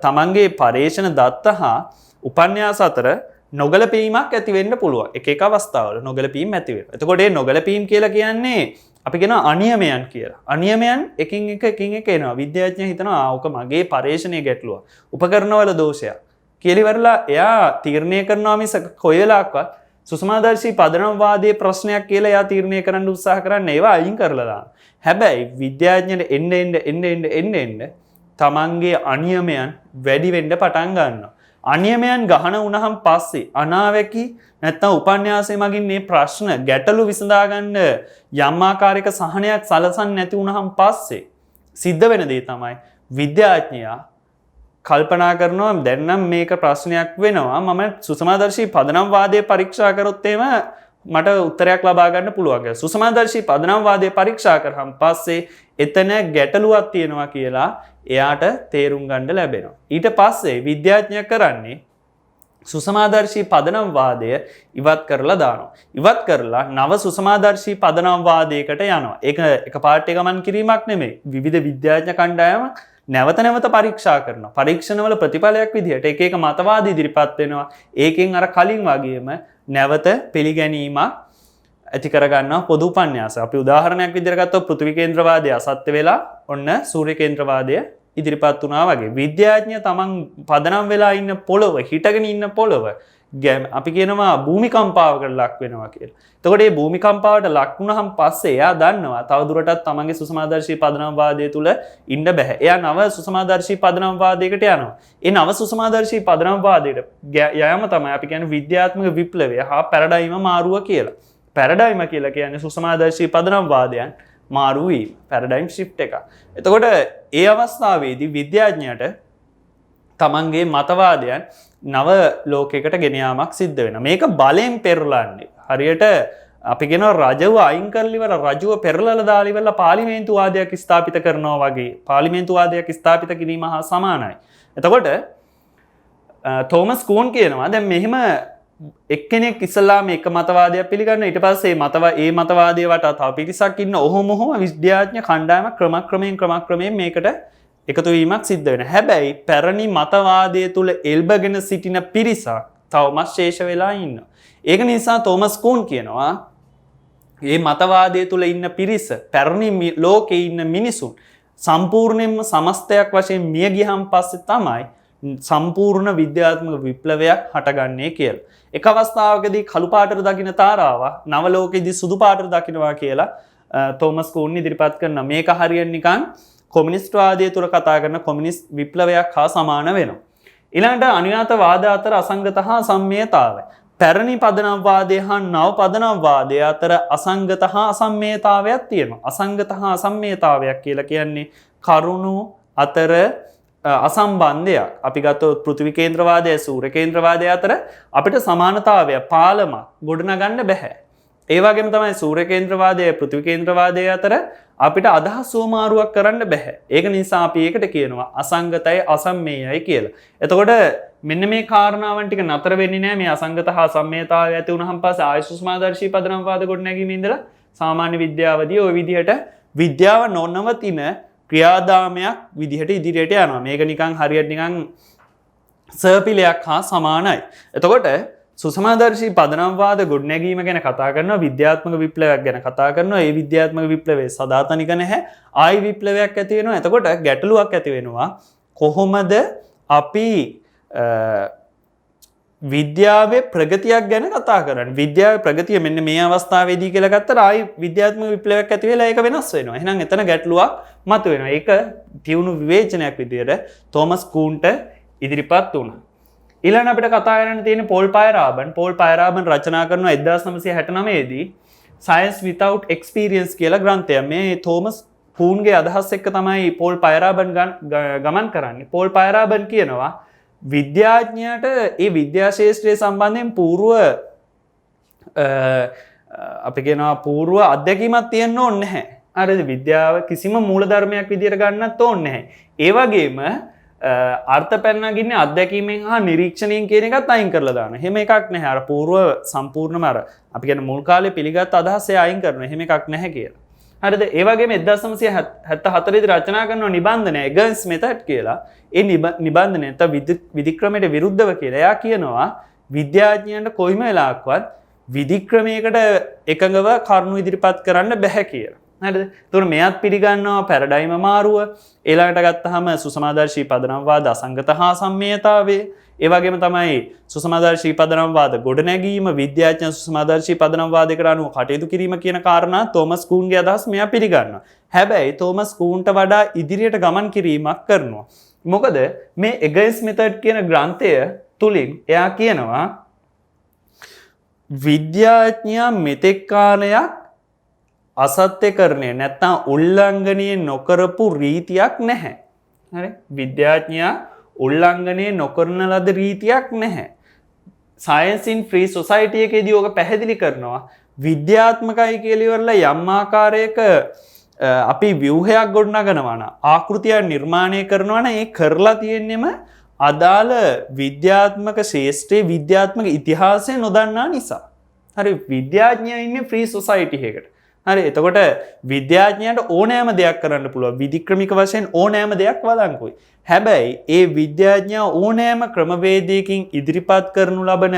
තමන්ගේ පරීක්ෂණ දත්ත හා උපන්‍යාස අතර නොගැලපීමක් ඇති වෙන්න පුළුවන්. එක අවස්ථාවල නොගැලපීම් ඇති වෙනවා. එතකොට මේ නොගැලපීම් කියලා කියන්නේ අපි කියනවා අනියමයන් කියලා. අනියමයන් එකින් එක එනවා. විද්‍යාඥයා හිතනවා ඕක මගේ පරීක්ෂණයේ ගැටලුව. උපකරණවල දෝෂයක්. කියලා ඉවරලා එයා තීරණය කරනවා මිස කොයි වෙලාවකවත් සුසමාදර්ශී පදනම්වාදයේ ප්‍රශ්නයක් කියලා එයා තීරණය කරන්න උත්සාහ කරන්නේ ඒවා අයින් කරලා දානවා. හැබැයි විද්‍යාඥයන්ට එන්න තමන්ගේ අනියමයන් වැඩි වෙන්න පටන් ගන්නවා. අනියමයන් ගහන වුණහම පස්සේ අනාවැකි නැත්නම් උපන්‍යාසය මගින් මේ ප්‍රශ්න ගැටලු විසඳා ගන්න යම් ආකාරයක සහනයක් සලසන්නේ නැති වුණහම පස්සේ සිද්ධ වෙන දේ තමයි විද්‍යාඥයා කල්පනා කරනවා දැන් නම් මේක ප්‍රශ්නයක් වෙනවා මම සුසමාදර්ශී පදනම්වාදයේ පරීක්ෂා කරොත් එහෙම මට උත්තරයක් ලබා ගන්න පුළුවන් කියලා. සුසමාදර්ශී පදනම්වාදයේ පරීක්ෂා කරාම පස්සේ එතන ගැටලුවක් තියෙනවා කියලා එයාට තේරුම් ගන්න ලැබෙනවා. ඊට පස්සේ විද්‍යාඥයා කරන්නේ සුසමාදර්ශී පදනම්වාදය ඉවත් කරලා දානවා. ඉවත් කරලා නව සුසමාදර්ශී පදනම්වාදයකට යනවා. ඒක එකපාරට ගමන් කිරීමක් නෙමෙයි. විවිධ විද්‍යාඥ කණ්ඩායම නැවත නැවත පරීක්ෂා කරනවා. පරීක්ෂණවල ප්‍රතිඵලයක් විදිහට එක මතවාද ඉදිරිපත් වෙනවා. ඒකෙන් අර කලින් වගේම නැවත පිළිගැනීමක් ඇති කරගන්නවා පොදු උපන්‍යාස. අපි උදාහරණයක් විදිහට ගත්තොත් පෘථිවි කේන්ද්‍රවාදය අසත්‍ය වෙලා ඔන්න සූර්ය කේන්ද්‍රවාදය ඉදිරිපත් වුණා වගේ. විද්‍යාඥයා තමන් පදනම් වෙලා ඉන්න පොළොව, හිටගෙන ඉන්න පොළොව අපි කියනවා භූමිකම්පාවකට ලක් වෙනවා කියලා. එතකොට මේ භූමිකම්පාවට ලක් වුණාම පස්සේ එයා දන්නවා තවදුරටත් තමන්ගේ සුසමාදර්ශී පදනම්වාදය තුල ඉන්න බෑ. එයා නව සුසමාදර්ශී පදනම්වාදයකට යනවා. ඒ නව සුසමාදර්ශී පදනම්වාදයට යෑම තමයි අපි කියන්නේ විද්‍යාත්මක විප්ලවය හා පැරඩයිම මාරුව කියලා. පැරඩයිම කියලා කියන්නේ සුසමාදර්ශී පදනම්වාදයන් මාරු වීම, පැරඩයිම් shift එක. එතකොට ඒ අවස්ථාවේදී විද්‍යාඥයාට තමන්ගේ මතවාදයන් නව ලෝකයකට ගෙන යාමක් සිද්ධ වෙනවා. මේක බලයෙන් පෙරලන්නේ. හරියට අපි කියනවා රජව අයින් කරලා ඉවර රජුව පෙරලලා දාලා ඉවරලා පාර්ලිමේන්තුවාදයක් ස්ථාපිත කරනවා වගේ. පාර්ලිමේන්තුවාදයක් ස්ථාපිත කිරීම හා සමානයි. එතකොට තෝමස් කූන් කියනවා දැන් මෙහෙම එක්කෙනෙක් ඉස්සලාම එක මතවාදයක් පිළිගන්න ඊට පස්සේ ඒ මතවාදයේ වටා තව පිරිසක් ඉන්න ඔහොම විද්‍යාඥ කණ්ඩායමක් ක්‍රමක්‍රමයෙන් මේකට එකතු වීමක් සිද්ධ වෙනවා. හැබැයි පැරණි මතවාදයේ තුල එල්බගෙන සිටින පිරිසක් තවමත් ශේෂ වෙලා ඉන්නවා. ඒක නිසා තෝමස් කූන් කියනවා මේ මතවාදයේ තුල ඉන්න පිරිස පැරණි ලෝකේ ඉන්න මිනිසුන් සම්පූර්ණයෙන්ම සමස්තයක් වශයෙන් මිය ගියහන් පස්සේ තමයි සම්පූර්ණ විද්‍යාත්මක විප්ලවයක් හටගන්නේ කියලා. එක අවස්ථාවකදී කළු පාටට දකින්න තාරාව නව ලෝකෙදී සුදු පාටට දකින්නවා කියලා තෝමස් කූන් ඉදිරිපත් කරනවා. මේක හරියට නිකන් කොමියුනිස්ට් වාදයේ තුර කතා කරන කොමියුනිස්ට් විප්ලවයක් හා සමාන වෙනවා. ඊළඟට අනුයාත වාද අතර අසංගත හා සම්මේයතාවය. පැරණි පදනම්වාදය හා නව පදනම්වාදය අතර අසංගත හා අසම්මේයතාවයක් තියෙනවා. අසංගත හා අසම්මේයතාවයක් කියලා කියන්නේ කරුණු අතර අසම්බන්ධයක්. අපි ගත්තොත් පෘථිවි කේන්ද්‍රවාදය සූර්ය කේන්ද්‍රවාදය අතර අපිට සමානතාවය පාලමක් ගොඩනගන්න බෑ. ඒ වගේම තමයි සූර්ය කේන්ද්‍රවාදය පෘථිවි කේන්ද්‍රවාදය අතර අපිට අදහස් සෝමාරුවක් කරන්න බෑ. ඒක නිසා අපි ඒකට කියනවා අසංගතයි අසම්මේයයි කියලා. එතකොට මෙන්න මේ කාරණාවන් ටික නතර වෙන්නේ නැහැ. මේ අසංගත හා සම්මේයතාවය ඇති වුණාන් පස්සේ ආයුෂ්මාදර්ශී පදනම්වාද ගොඩනැගීමේ ඉඳලා සාමාන්‍ය විද්‍යාවදී ওই විදිහට විද්‍යාව නොනවතින ක්‍රියාදාමයක් විදිහට ඉදිරියට යනවා. මේක නිකන් හරියට නිකන් සර්පිලයක් හා සමානයි. එතකොට සුසමාදර්ශී පදනම්වාද ගොඩනැගීම ගැන කතා කරනවා, විද්‍යාත්මක විප්ලවයක් ගැන කතා කරනවා. ඒ විද්‍යාත්මක විප්ලවයේ සදාතනික නැහැ. ආයි විප්ලවයක් ඇති වෙනවා. එතකොට ගැටලුවක් ඇති වෙනවා. කොහොමද අපි විද්‍යාවේ ප්‍රගතියක් ගැන කතා කරන්නේ? විද්‍යාවේ ප්‍රගතිය මෙන්න මේ අවස්ථාවේදී කියලා ගත්තට ආයි විද්‍යාත්මක විප්ලවයක් ඇති වෙලා ඒක වෙනස් වෙනවා. එහෙනම් එතන ගැටලුවක් මතුවෙනවා. ඒක තියුණු විවේචනයක් විදියට තෝමස් කූන්ට ඉදිරිපත් වුණා. ඊළඟ අපිට කතා කරන්න තියෙන පෝල් පයරාබන්. පෝල් පයරාබන් රචනා කරනවා 1969 දී Science Without Experience කියලා ග්‍රන්ථය. මේ තෝමස් කූන්ගේ අදහස් එක්ක තමයි පෝල් පයරාබන් ගමන් කරන්නේ. පෝල් පයරාබන් කියනවා විද්‍යාඥයාට ඒ විද්‍යා ශාස්ත්‍රය සම්බන්ධයෙන් අපි කියනවා පූර්ව අත්දැකීමක් තියෙන්න ඕනේ නැහැ. හරිද? විද්‍යාව කිසිම මූලධර්මයක් විදියට ගන්නත් ඕනේ නැහැ. ඒ වගේම අර්ථ පැනනගින්නේ අත්දැකීමෙන් හා නිරීක්ෂණයෙන් කියන එකත් අයින් කරලා දානවා. එහෙම එකක් නැහැ. අර පූර්ව සම්පූර්ණම අර අපි කියන මුල් කාලේ පිළිගත් අදහස අයින් කරනවා. එහෙම එකක් නැහැ කියලා. හරිද? ඒ වගේම 1974 දී රචනා කරන නිබන්ධනය එගන්ස් මෙතඩ් කියලා. ඒ නිබන්ධනය නැත්නම් විධික්‍රමයට විරුද්ධව කියලා. එයා කියනවා විද්‍යාඥයන්ට කොයිම වෙලාවකවත් විධික්‍රමයකට එකඟව කරුණු ඉදිරිපත් කරන්න බෑ කියලා. හරිද? ඒතකොට මෙයත් පිළිගන්නවා පැරඩයිම මාරුව. ඊළඟට ගත්තාම සුසමාදර්ශී පදනම්වාද අසංගත හා සම්මේයතාවය. ඒ වගේම තමයි සුසමාදර්ශී පදනම්වාද ගොඩනැගීම විද්‍යාඥ සුසමාදර්ශී පදනම්වාදයකට අනුව කටයුතු කිරීම කියන කාරණා තෝමස් කූන්ගේ අදහස් මෙයා පිළිගන්නවා. හැබැයි තෝමස් කූන්ට වඩා ඉදිරියට ගමන් කිරීමක් කරනවා. මොකද මේ එගන්ස් මෙතඩ් කියන ග්‍රන්ථය තුලින් එයා කියනවා විද්‍යාඥයා මෙතෙක් කාලයක් අසත්‍යකරණය නැත්නම් උල්ලංඝනය නොකරපු රීතියක් නැහැ. හරි? විද්‍යාඥයා උල්ලංඝනය නොකරන ලද රීතියක් නැහැ. Science in Free Society එකේදී ඔක පැහැදිලි කරනවා. විද්‍යාත්මකයි කියලා ඉවරලා යම් ආකාරයක අපි ව්‍යුහයක් ගොඩනගනවා නම් ආකෘතියක් නිර්මාණය කරනවා නම් ඒ කරලා තියෙන්නෙම අදාළ විද්‍යාත්මක ශාස්ත්‍රයේ විද්‍යාත්මක ඉතිහාසය නොදන්නා නිසා. හරි? විද්‍යාඥයෝ ඉන්නේ ෆ්‍රී සොසයිටි එකකට. හරි, එතකොට විද්‍යාඥයන්ට ඕනෑම දෙයක් කරන්න පුළුවන්. විධික්‍රමික වශයෙන් ඕනෑම දෙයක් වළංගුයි. හැබැයි ඒ විද්‍යාඥයා ඕනෑම ක්‍රමවේදයකින් ඉදිරිපත් කරනු ලබන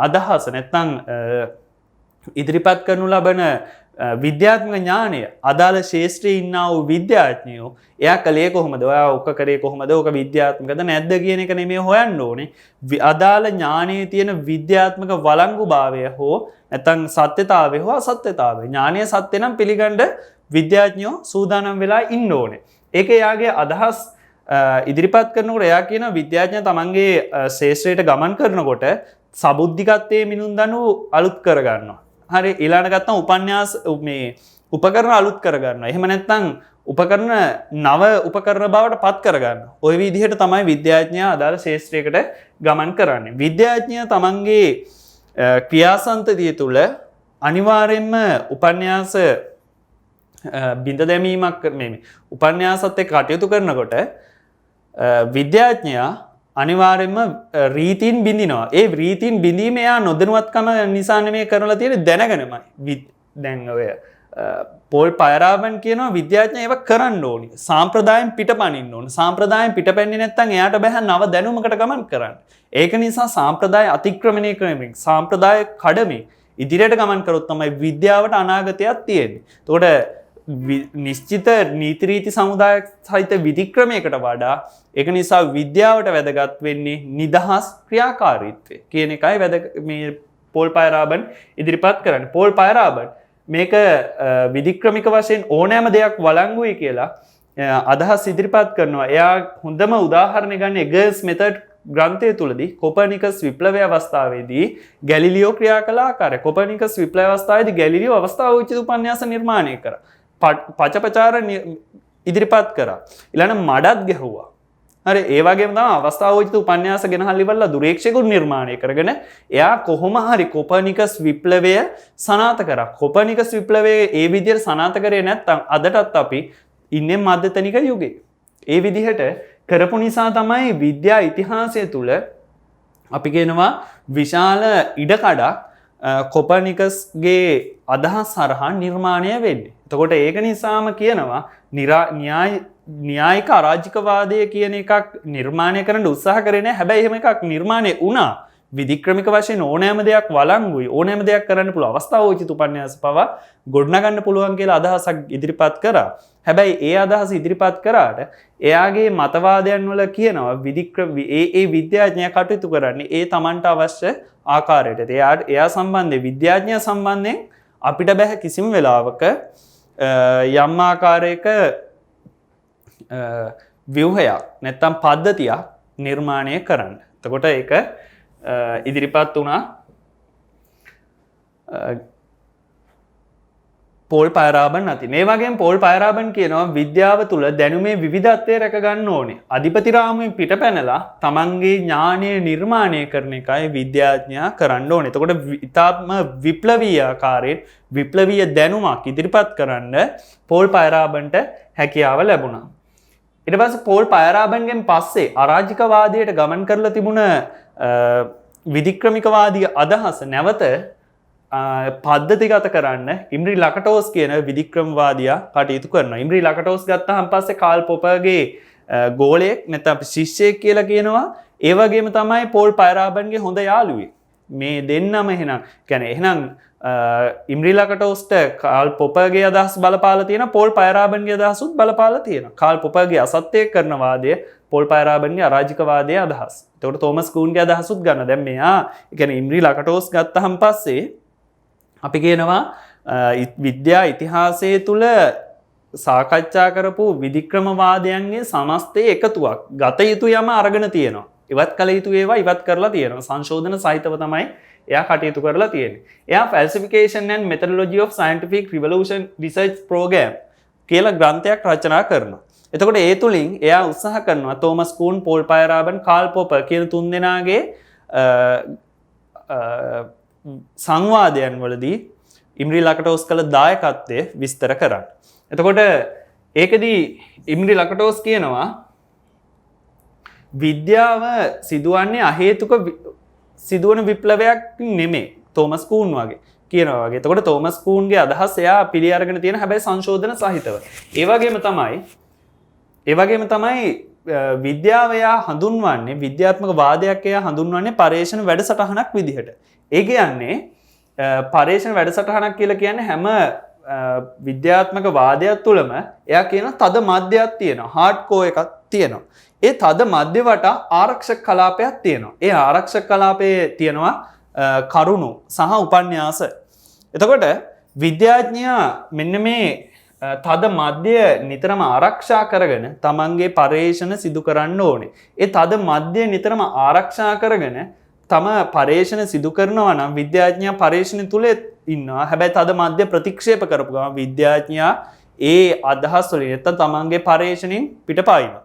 අදහස නැත්නම් ඉදිරිපත් කරනු ලබන විද්‍යාත්මක ඥානය අදාළ ශාස්ත්‍රයේ ඉන්නා වූ විද්‍යාඥයෝ එයා කලේ කොහොමද? ඔයා ඔක කරේ කොහොමද? ඔක විද්‍යාත්මකද නැද්ද කියන එක නෙමෙයි හොයන්න ඕනේ. අදාළ ඥානයේ තියෙන විද්‍යාත්මක වළංගුභාවය හෝ නැත්නම් සත්‍යතාවය හෝ අසත්‍යතාවය. ඥානීය සත්‍ය නම් පිළිගන්න විද්‍යාඥයෝ සූදානම් වෙලා ඉන්න ඕනේ. ඒක එයාගේ අදහස් ඉදිරිපත් කරනකොට එයා කියන විද්‍යාඥයා තමන්ගේ ශාස්ත්‍රයට ගමන් කරනකොට සබුද්ධිකත්වයේ මිනුම් දනු අලුත් කර ගන්නවා. හරි, ඊළඟට ගත්තම උපන්‍යාස මේ උපකරණ අලුත් කරගන්න. එහෙම නැත්නම් උපකරණ නව උපකරණ බවට පත් කරගන්න. ওই විදිහට තමයි විද්‍යාඥයා අදාළ ශාස්ත්‍රයකට ගමන් කරන්නේ. විද්‍යාඥයා තමන්ගේ ක්‍රියාසන්තතිය තුළ අනිවාර්යයෙන්ම උපන්‍යාස බිඳ දැමීමක් මේ උපන්‍යාසත් එක්ක කටයුතු කරනකොට විද්‍යාඥයා අනිවාර්යයෙන්ම රීතීන් බිඳිනවා. ඒ රීතීන් බිඳීම එයා නොදැනුවත්කම නිසා නෙමෙයි කරලා තියෙන්නේ දැනගෙනමයි. දැන් ඔය පෝල් පයරාබන් කියනවා විද්‍යාඥයා ඒව කරන්න ඕනි. සාම්ප්‍රදායෙන් පිටපනින්න ඕන. සාම්ප්‍රදායෙන් පිටපැන්නේ නැත්නම් එයාට බෑ නව දැනුමකට ගමන් කරන්න. ඒක නිසා සාම්ප්‍රදාය අතික්‍රමණය කරමින් සාම්ප්‍රදාය කඩමින් ඉදිරියට ගමන් කරොත් තමයි විද්‍යාවට අනාගතයක් තියෙන්නේ. එතකොට නිශ්චිත නීති රීති සමුදාය සහිත විධික්‍රමයකට වඩා ඒක නිසා විද්‍යාවට වැදගත් වෙන්නේ නිදහස් ක්‍රියාකාරීත්වය කියන එකයි මේ පෝල් පයරාබන් ඉදිරිපත් කරන්නේ. පෝල් පයරාබන් මේක විධික්‍රමික වශයෙන් ඕනෑම දෙයක් වළංගුයි කියලා අදහස් ඉදිරිපත් කරනවා. එයා හොඳම උදාහරණය ගන්න එගර්ස් මෙතඩ් ග්‍රන්ථය තුලදී කොපර්නිකස් විප්ලවය අවස්ථාවේදී ගැලිලියෝ ක්‍රියා කළ ආකාරය. කොපර්නිකස් විප්ලව අවස්ථාවේදී ගැලිලියෝ අවස්ථාව උචිත උපන්‍යාස නිර්මාණය කරා. පචපචාර ඉදිරිපත් කරා. ඊළඟ මඩත් ගැහුවා. හරි ඒ වගේම තමයි අවස්ථාවෝචිත උපන්‍යාස ගෙනහල් ඉවරලා දුරේක්ෂකුන් නිර්මාණය කරගෙන එයා කොහොම හරි කොපර්නිකස් විප්ලවය සනාථ කරා. කොපර්නිකස් විප්ලවය ඒ විදිහට සනාථ කරේ නැත්නම් අදටත් අපි ඉන්නේ මධ්‍යතනික යුගයේ. ඒ විදිහට කරපු නිසා තමයි විද්‍යා ඉතිහාසය තුල අපි කියනවා විශාල ඉඩකඩක් කොපර්නිකස්ගේ අදහස් හරහා නිර්මාණය වෙන්නේ. එතකොට ඒක නිසාම කියනවා න්‍යායික අරාජිකවාදය කියන එකක් නිර්මාණය කරන්න උත්සාහ කරේ නැහැ. හැබැයි එහෙම එකක් නිර්මාණය වුණා. විධික්‍රමික වශයෙන් ඕනෑම දෙයක් වළංගුයි. ඕනෑම දෙයක් කරන්න පුළුවන් අවස්ථාවෝචිත උපන්‍යාස පවා ගොඩනගන්න පුළුවන් කියලා අදහසක් ඉදිරිපත් කරා. හැබැයි ඒ අදහස ඉදිරිපත් කරාට එයාගේ මතවාදයන් වල කියනවා ඒ විද්‍යාඥයා කටයුතු කරන්නේ ඒ Tamanට අවශ්‍ය ආකාරයට. එයා සම්බන්ධයෙන් විද්‍යාඥයා සම්බන්ධයෙන් අපිට බෑ කිසිම වෙලාවක යම් ආකාරයක ව්‍යුහයක් නැත්තම් පද්ධතියක් නිර්මාණය කරන්න. එතකොට ඒක ඉදිරිපත් වුණා පෝල් පයරාබන් අතින්. ඒ වගේම පෝල් පයරාබන් කියනවා විද්‍යාව තුළ දැනුමේ විවිධත්වය රැක ගන්න ඕනේ. අධිපති රාමුවෙන් පිටපැනලා තමන්ගේ ඥානය නිර්මාණය කරන එකයි විද්‍යාඥයා කරන්න ඕනේ. එතකොට ඉතාම විප්ලවීය ආකාරයෙන් විප්ලවීය දැනුමක් ඉදිරිපත් කරන්න පෝල් පයරාබන්ට හැකියාව ලැබුණා. ඊට පස්සේ පෝල් පයරාබන්ගෙන් පස්සේ අරාජිකවාදයට ගමන් කරලා තිබුණ විධික්‍රමිකවාදී අදහස නැවත පද්ධතිගත කරන්න ඉම්රි ලකටෝස් කියන විධික්‍රමවාදියා කටයුතු කරනවා. ඉම්රි ලකටෝස් ගත්තාන් පස්සේ කාල් පොපර්ගේ ගෝලයෙක් නැත්නම් ශිෂ්‍යයෙක් කියලා කියනවා. ඒ වගේම තමයි පෝල් පයරාබන්ගේ හොඳ යාළුවෙක්. මේ දෙන්නම එහෙනම් ඉම්රි ලකටෝස්ට කාල් පොපර්ගේ අදහස් බලපාලා තියෙනවා. පෝල් පයරාබන්ගේ අදහසුත් බලපාලා තියෙනවා. කාල් පොපර්ගේ අසත්‍ය කරන වාදය පෝල් පයරාබන්ගේ අරාජිකවාදයේ අදහස්. ඒකට තෝමස් කූන්ගේ අදහසුත් ගන්න. දැන් මෙයා කියන්නේ ඉම්රි ලකටෝස් ගත්තාන් පස්සේ අපි කියනවා විද්‍යා ඉතිහාසය තුළ සාකච්ඡා කරපු විධික්‍රමවාදයන්ගේ සමස්තයේ එකතුවක් ගත යුතු යම අරගෙන තියෙනවා. ඉවත් කළ යුතු ඒවා ඉවත් කරලා තියෙනවා. සංශෝධන සහිතව තමයි එයා කටයුතු කරලා තියෙන්නේ. එයා Falsification and Methodology of Scientific Revolution Research Program කියලා ග්‍රන්ථයක් රචනා කරනවා. එතකොට ඒ තුලින් එයා උත්සාහ කරනවා තෝමස් කූන්, පෝල් පයරාබන්, කාල් පොපර් කියන තුන්දෙනාගේ සංවාදයන් වලදී ඉම්රි ලකටෝස් කළ දායකත්වය විස්තර කරන්න. එතකොට ඒකදී ඉම්රි ලකටෝස් කියනවා විද්‍යාව සිදුවන්නේ අහේතුක සිදුවන විප්ලවයක් නෙමෙයි. තෝමස් කූන් වගේ කියනවා වගේ. එතකොට තෝමස් කූන්ගේ අදහස් එයා පිළි අරගෙන තියෙන හැබැයි සංශෝධන සහිතව. ඒ වගේම තමයි විද්‍යාව එයා හඳුන්වන්නේ විද්‍යාත්මක වාදයක් එයා හඳුන්වන්නේ පර්යේෂණ වැඩසටහනක් විදිහට. ඒ කියන්නේ පර්යේෂණ වැඩසටහනක් කියලා කියන්නේ හැම විද්‍යාත්මක වාදයක් තුළම එයා කියන තද මධ්‍යයක් තියෙනවා. හાર્ඩ්කෝර් එකක් තියෙනවා. ඒ තද මධ්‍ය වටා ආරක්ෂක කලාපයක් තියෙනවා. ඒ ආරක්ෂක කලාපයේ තියෙනවා කරුණු සහ උපන්‍යාස. එතකොට විද්‍යාඥයා මෙන්න මේ තද මධ්‍ය නිතරම ආරක්ෂා කරගෙන තමන්ගේ පර්යේෂණ සිදු කරන්න ඕනේ. ඒ තද මධ්‍ය නිතරම ආරක්ෂා කරගෙන තම පර්යේෂණ සිදු කරනවා නම් විද්‍යාඥයා පර්යේෂණ තුල ඉන්නවා. හැබැයි තද මධ්‍ය ප්‍රතික්ෂේප කරපු ගමන් විද්‍යාඥයා ඒ අදහස් වලින් නැත්නම් තමන්ගේ පර්යේෂණෙන් පිටපායිනවා.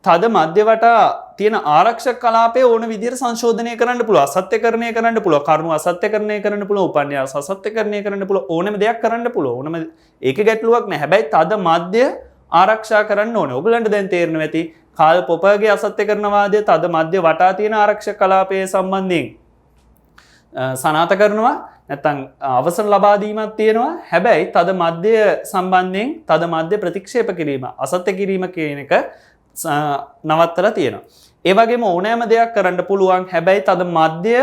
තද මධ්‍ය වටා තියෙන ආරක්ෂක කලාපයේ ඕන විදිහට සංශෝධනය කරන්න පුළුවන්. අසත්‍යකරණය කරන්න පුළුවන්. කරුණු අසත්‍යකරණය කරන්න පුළුවන්. උපන්යාස අසත්‍යකරණය කරන්න පුළුවන්. ඕනම දෙයක් කරන්න පුළුවන්. ඕනම ඒක ගැටලුවක් නෑ. හැබැයි තද මධ්‍ය ආරක්ෂා කරන්න ඕනේ. ඔයගලන්ට දැන් තේරෙනවා ඇති කාල් පොපර්ගේ අසත්‍යකරණවාදය තද මධ්‍ය වටා තියෙන ආරක්ෂක කලාපයේ සම්බන්ධයෙන් සනාථ කරනවා. නැත්නම් අවසන් ලබා දීමක් තියෙනවා. හැබැයි තද මධ්‍ය සම්බන්ධයෙන් තද මධ්‍ය ප්‍රතික්ෂේප කිරීම, අසත්‍ය කිරීම කියන එක නවත්තලා තියෙනවා. ඒ වගේම ඕනෑම දෙයක් කරන්න පුළුවන්. හැබැයි තද මධ්‍ය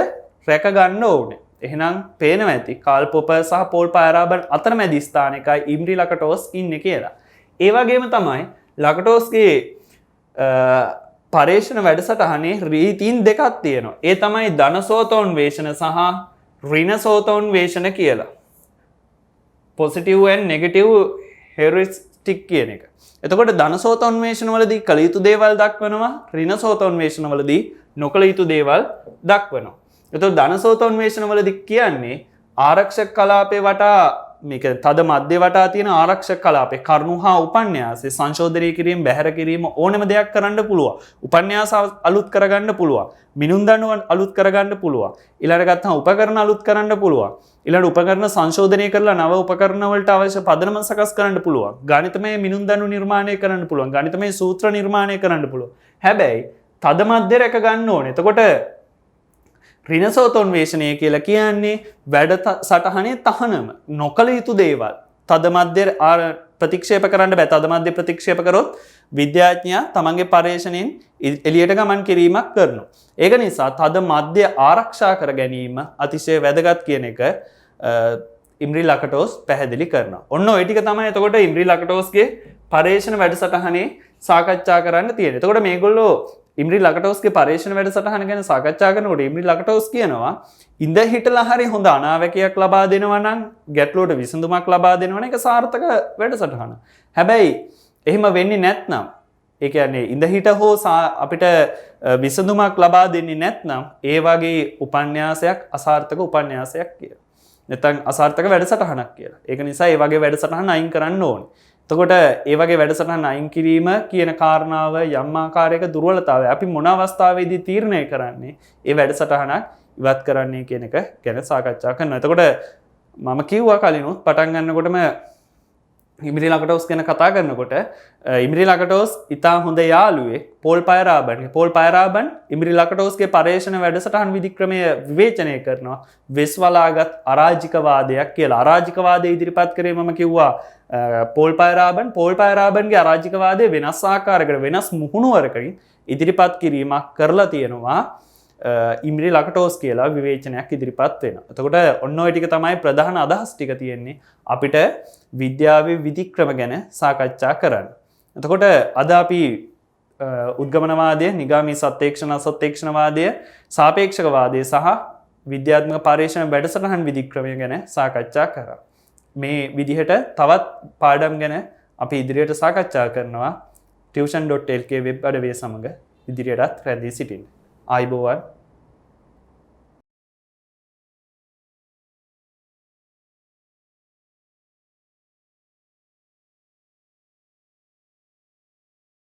රැක ගන්න ඕනේ. එහෙනම් පේනවා ඇති කාල් පොපර් සහ පෝල් පයරාබන් අතරමැදි ස්ථානයකයි ඉම්රි ලකටෝස් ඉන්නේ කියලා. ඒ වගේම තමයි ලකටෝස්ගේ පර්යේෂණ වැඩසටහනේ රීතීන් දෙකක් තියෙනවා. ඒ තමයි ධනසෝතෝන්වේෂණ සහ ඍණසෝතෝන්වේෂණ කියලා. පොසිටිව් ඇන්ඩ් නෙගටිව් හෙයරිස්ටික් කියන එක. එතකොට ධනසෝතෝන්වේෂණ වලදී කළ යුතු දේවල් දක්වනවා. ඍණසෝතෝන්වේෂණ වලදී නොකළ යුතු දේවල් දක්වනවා. එතකොට ධනසෝතෝන්වේෂණ වලදී කියන්නේ ආරක්ෂක කලාපේ වටා මේක තද මධ්‍ය වටා තියෙන ආරක්ෂක කලාපේ කරුණු හා උපන්යාසයේ සංශෝධනය කිරීම, බැහැර කිරීම ඕනෑම දෙයක් කරන්න පුළුවන්. උපන්යාස අලුත් කරගන්න පුළුවන්. මිනුම් දඬුවම් අලුත් කරගන්න පුළුවන්. ඊළඟට ගත්තම උපකරණ අලුත් කරන්න පුළුවන්. ඊළඟට උපකරණ සංශෝධනය කරලා නව උපකරණ වලට අවශ්‍ය පදනම සකස් කරන්න පුළුවන්. ගණිතමය මිනුම් දඬු නිර්මාණය කරන්න පුළුවන්. ගණිතමය සූත්‍ර නිර්මාණය කරන්න පුළුවන්. හැබැයි තද මධ්‍ය රැක ගන්න ඕනේ. එතකොට ඍණසෝතෝන්වේෂණය කියලා කියන්නේ වැඩ සටහනේ තහනම නොකළ යුතු දේවල් තද මධ්‍ය ප්‍රතික්ෂේප කරන්න බෑ. තද මධ්‍ය ප්‍රතික්ෂේප කරොත් විද්‍යාඥයා තමන්ගේ පර්යේෂණයෙන් එළියට ගමන් කිරීමක් කරනවා. ඒක නිසා තද මධ්‍ය ආරක්ෂා කර ගැනීම අතිශය වැදගත් කියන එක ඉම්රි ලකටෝස් පැහැදිලි කරනවා. ඔන්න ඔය ටික තමයි එතකොට ඉම්රි ලකටෝස්ගේ පර්යේෂණ වැඩසටහනේ සාකච්ඡා කරන්න තියෙන්නේ. එතකොට මේගොල්ලෝ ඉම්රි ලකටෝස්ගේ පර්යේෂණ වැඩසටහන ගැන සාකච්ඡා කරනකොට ඉම්රි ලකටෝස් කියනවා ඉඳ හිටලා හරි හොඳ අනාවැකයක් ලබා දෙනවා නම්, ගැටලුවට විසඳුමක් ලබා දෙනවා නම් ඒක සාර්ථක වැඩසටහන. හැබැයි එහෙම වෙන්නේ නැත්නම්, ඒ කියන්නේ ඉඳ හිට හෝ අපිට විසඳුමක් ලබා දෙන්නේ නැත්නම් ඒ වගේ උපන්යාසයක් අසාර්ථක උපන්යාසයක් කියලා. නැත්නම් අසාර්ථක වැඩසටහනක් කියලා. ඒක නිසා ඒ වගේ වැඩසටහන අයින් කරන්න ඕනේ. එතකොට ඒ වගේ වැඩසටහන අයින් කිරීම කියන කාරණාව යම් ආකාරයක දුර්වලතාවය අපි මොන අවස්ථාවේදී තීරණය කරන්නේ ඒ වැඩසටහනක් ඉවත් කරන්නේ කියන එක ගැන සාකච්ඡා කරනවා. එතකොට මම කිව්වා කලිනුත් පටන් ගන්නකොටම ඉම්රි ලකටෝස් ගැන කතා කරනකොට ඉම්රි ලකටෝස් ඉතා හොඳ යාළුවෙක් පෝල් පයරාබන්. පෝල් පයරාබන් ඉම්රි ලකටෝස්ගේ පර්යේෂණ වැඩසටහන් විධික්‍රමය විවේචනය කරනවා වෙස්වලාගත් අරාජිකවාදයක් කියලා. අරාජිකවාදය ඉදිරිපත් කරේ මම කිව්වා පෝල් පයරාබන්ගේ අරාජිකවාදය වෙනස් ආකාරයකට වෙනස් මුහුණුවරකින් ඉදිරිපත් කිරීමක් කරලා තියෙනවා. ඉම්රි ලකටෝස් කියලා විවේචනයක් ඉදිරිපත් වෙනවා. එතකොට ඔන්න ඔය ටික තමයි ප්‍රධාන අදහස් ටික තියෙන්නේ අපිට විද්‍යාවේ විධික්‍රම ගැන සාකච්ඡා කරන්න. එතකොට අද අපි උද්ගමනවාදය, නිගාමී සත්‍යේක්ෂණ අසත්‍යේක්ෂණවාදය, සාපේක්ෂකවාදය සහ විද්‍යාත්මක පර්යේෂණ වැඩසටහන් විධික්‍රමය ගැන සාකච්ඡා කරා. මේ විදිහට තවත් පාඩම් ගැන අපි ඉදිරියට සාකච්ඡා කරනවා. tuition.lk වෙබ් අඩවිය සමග ඉදිරියටත් රැඳී සිටින්න. ආයුබෝවන්.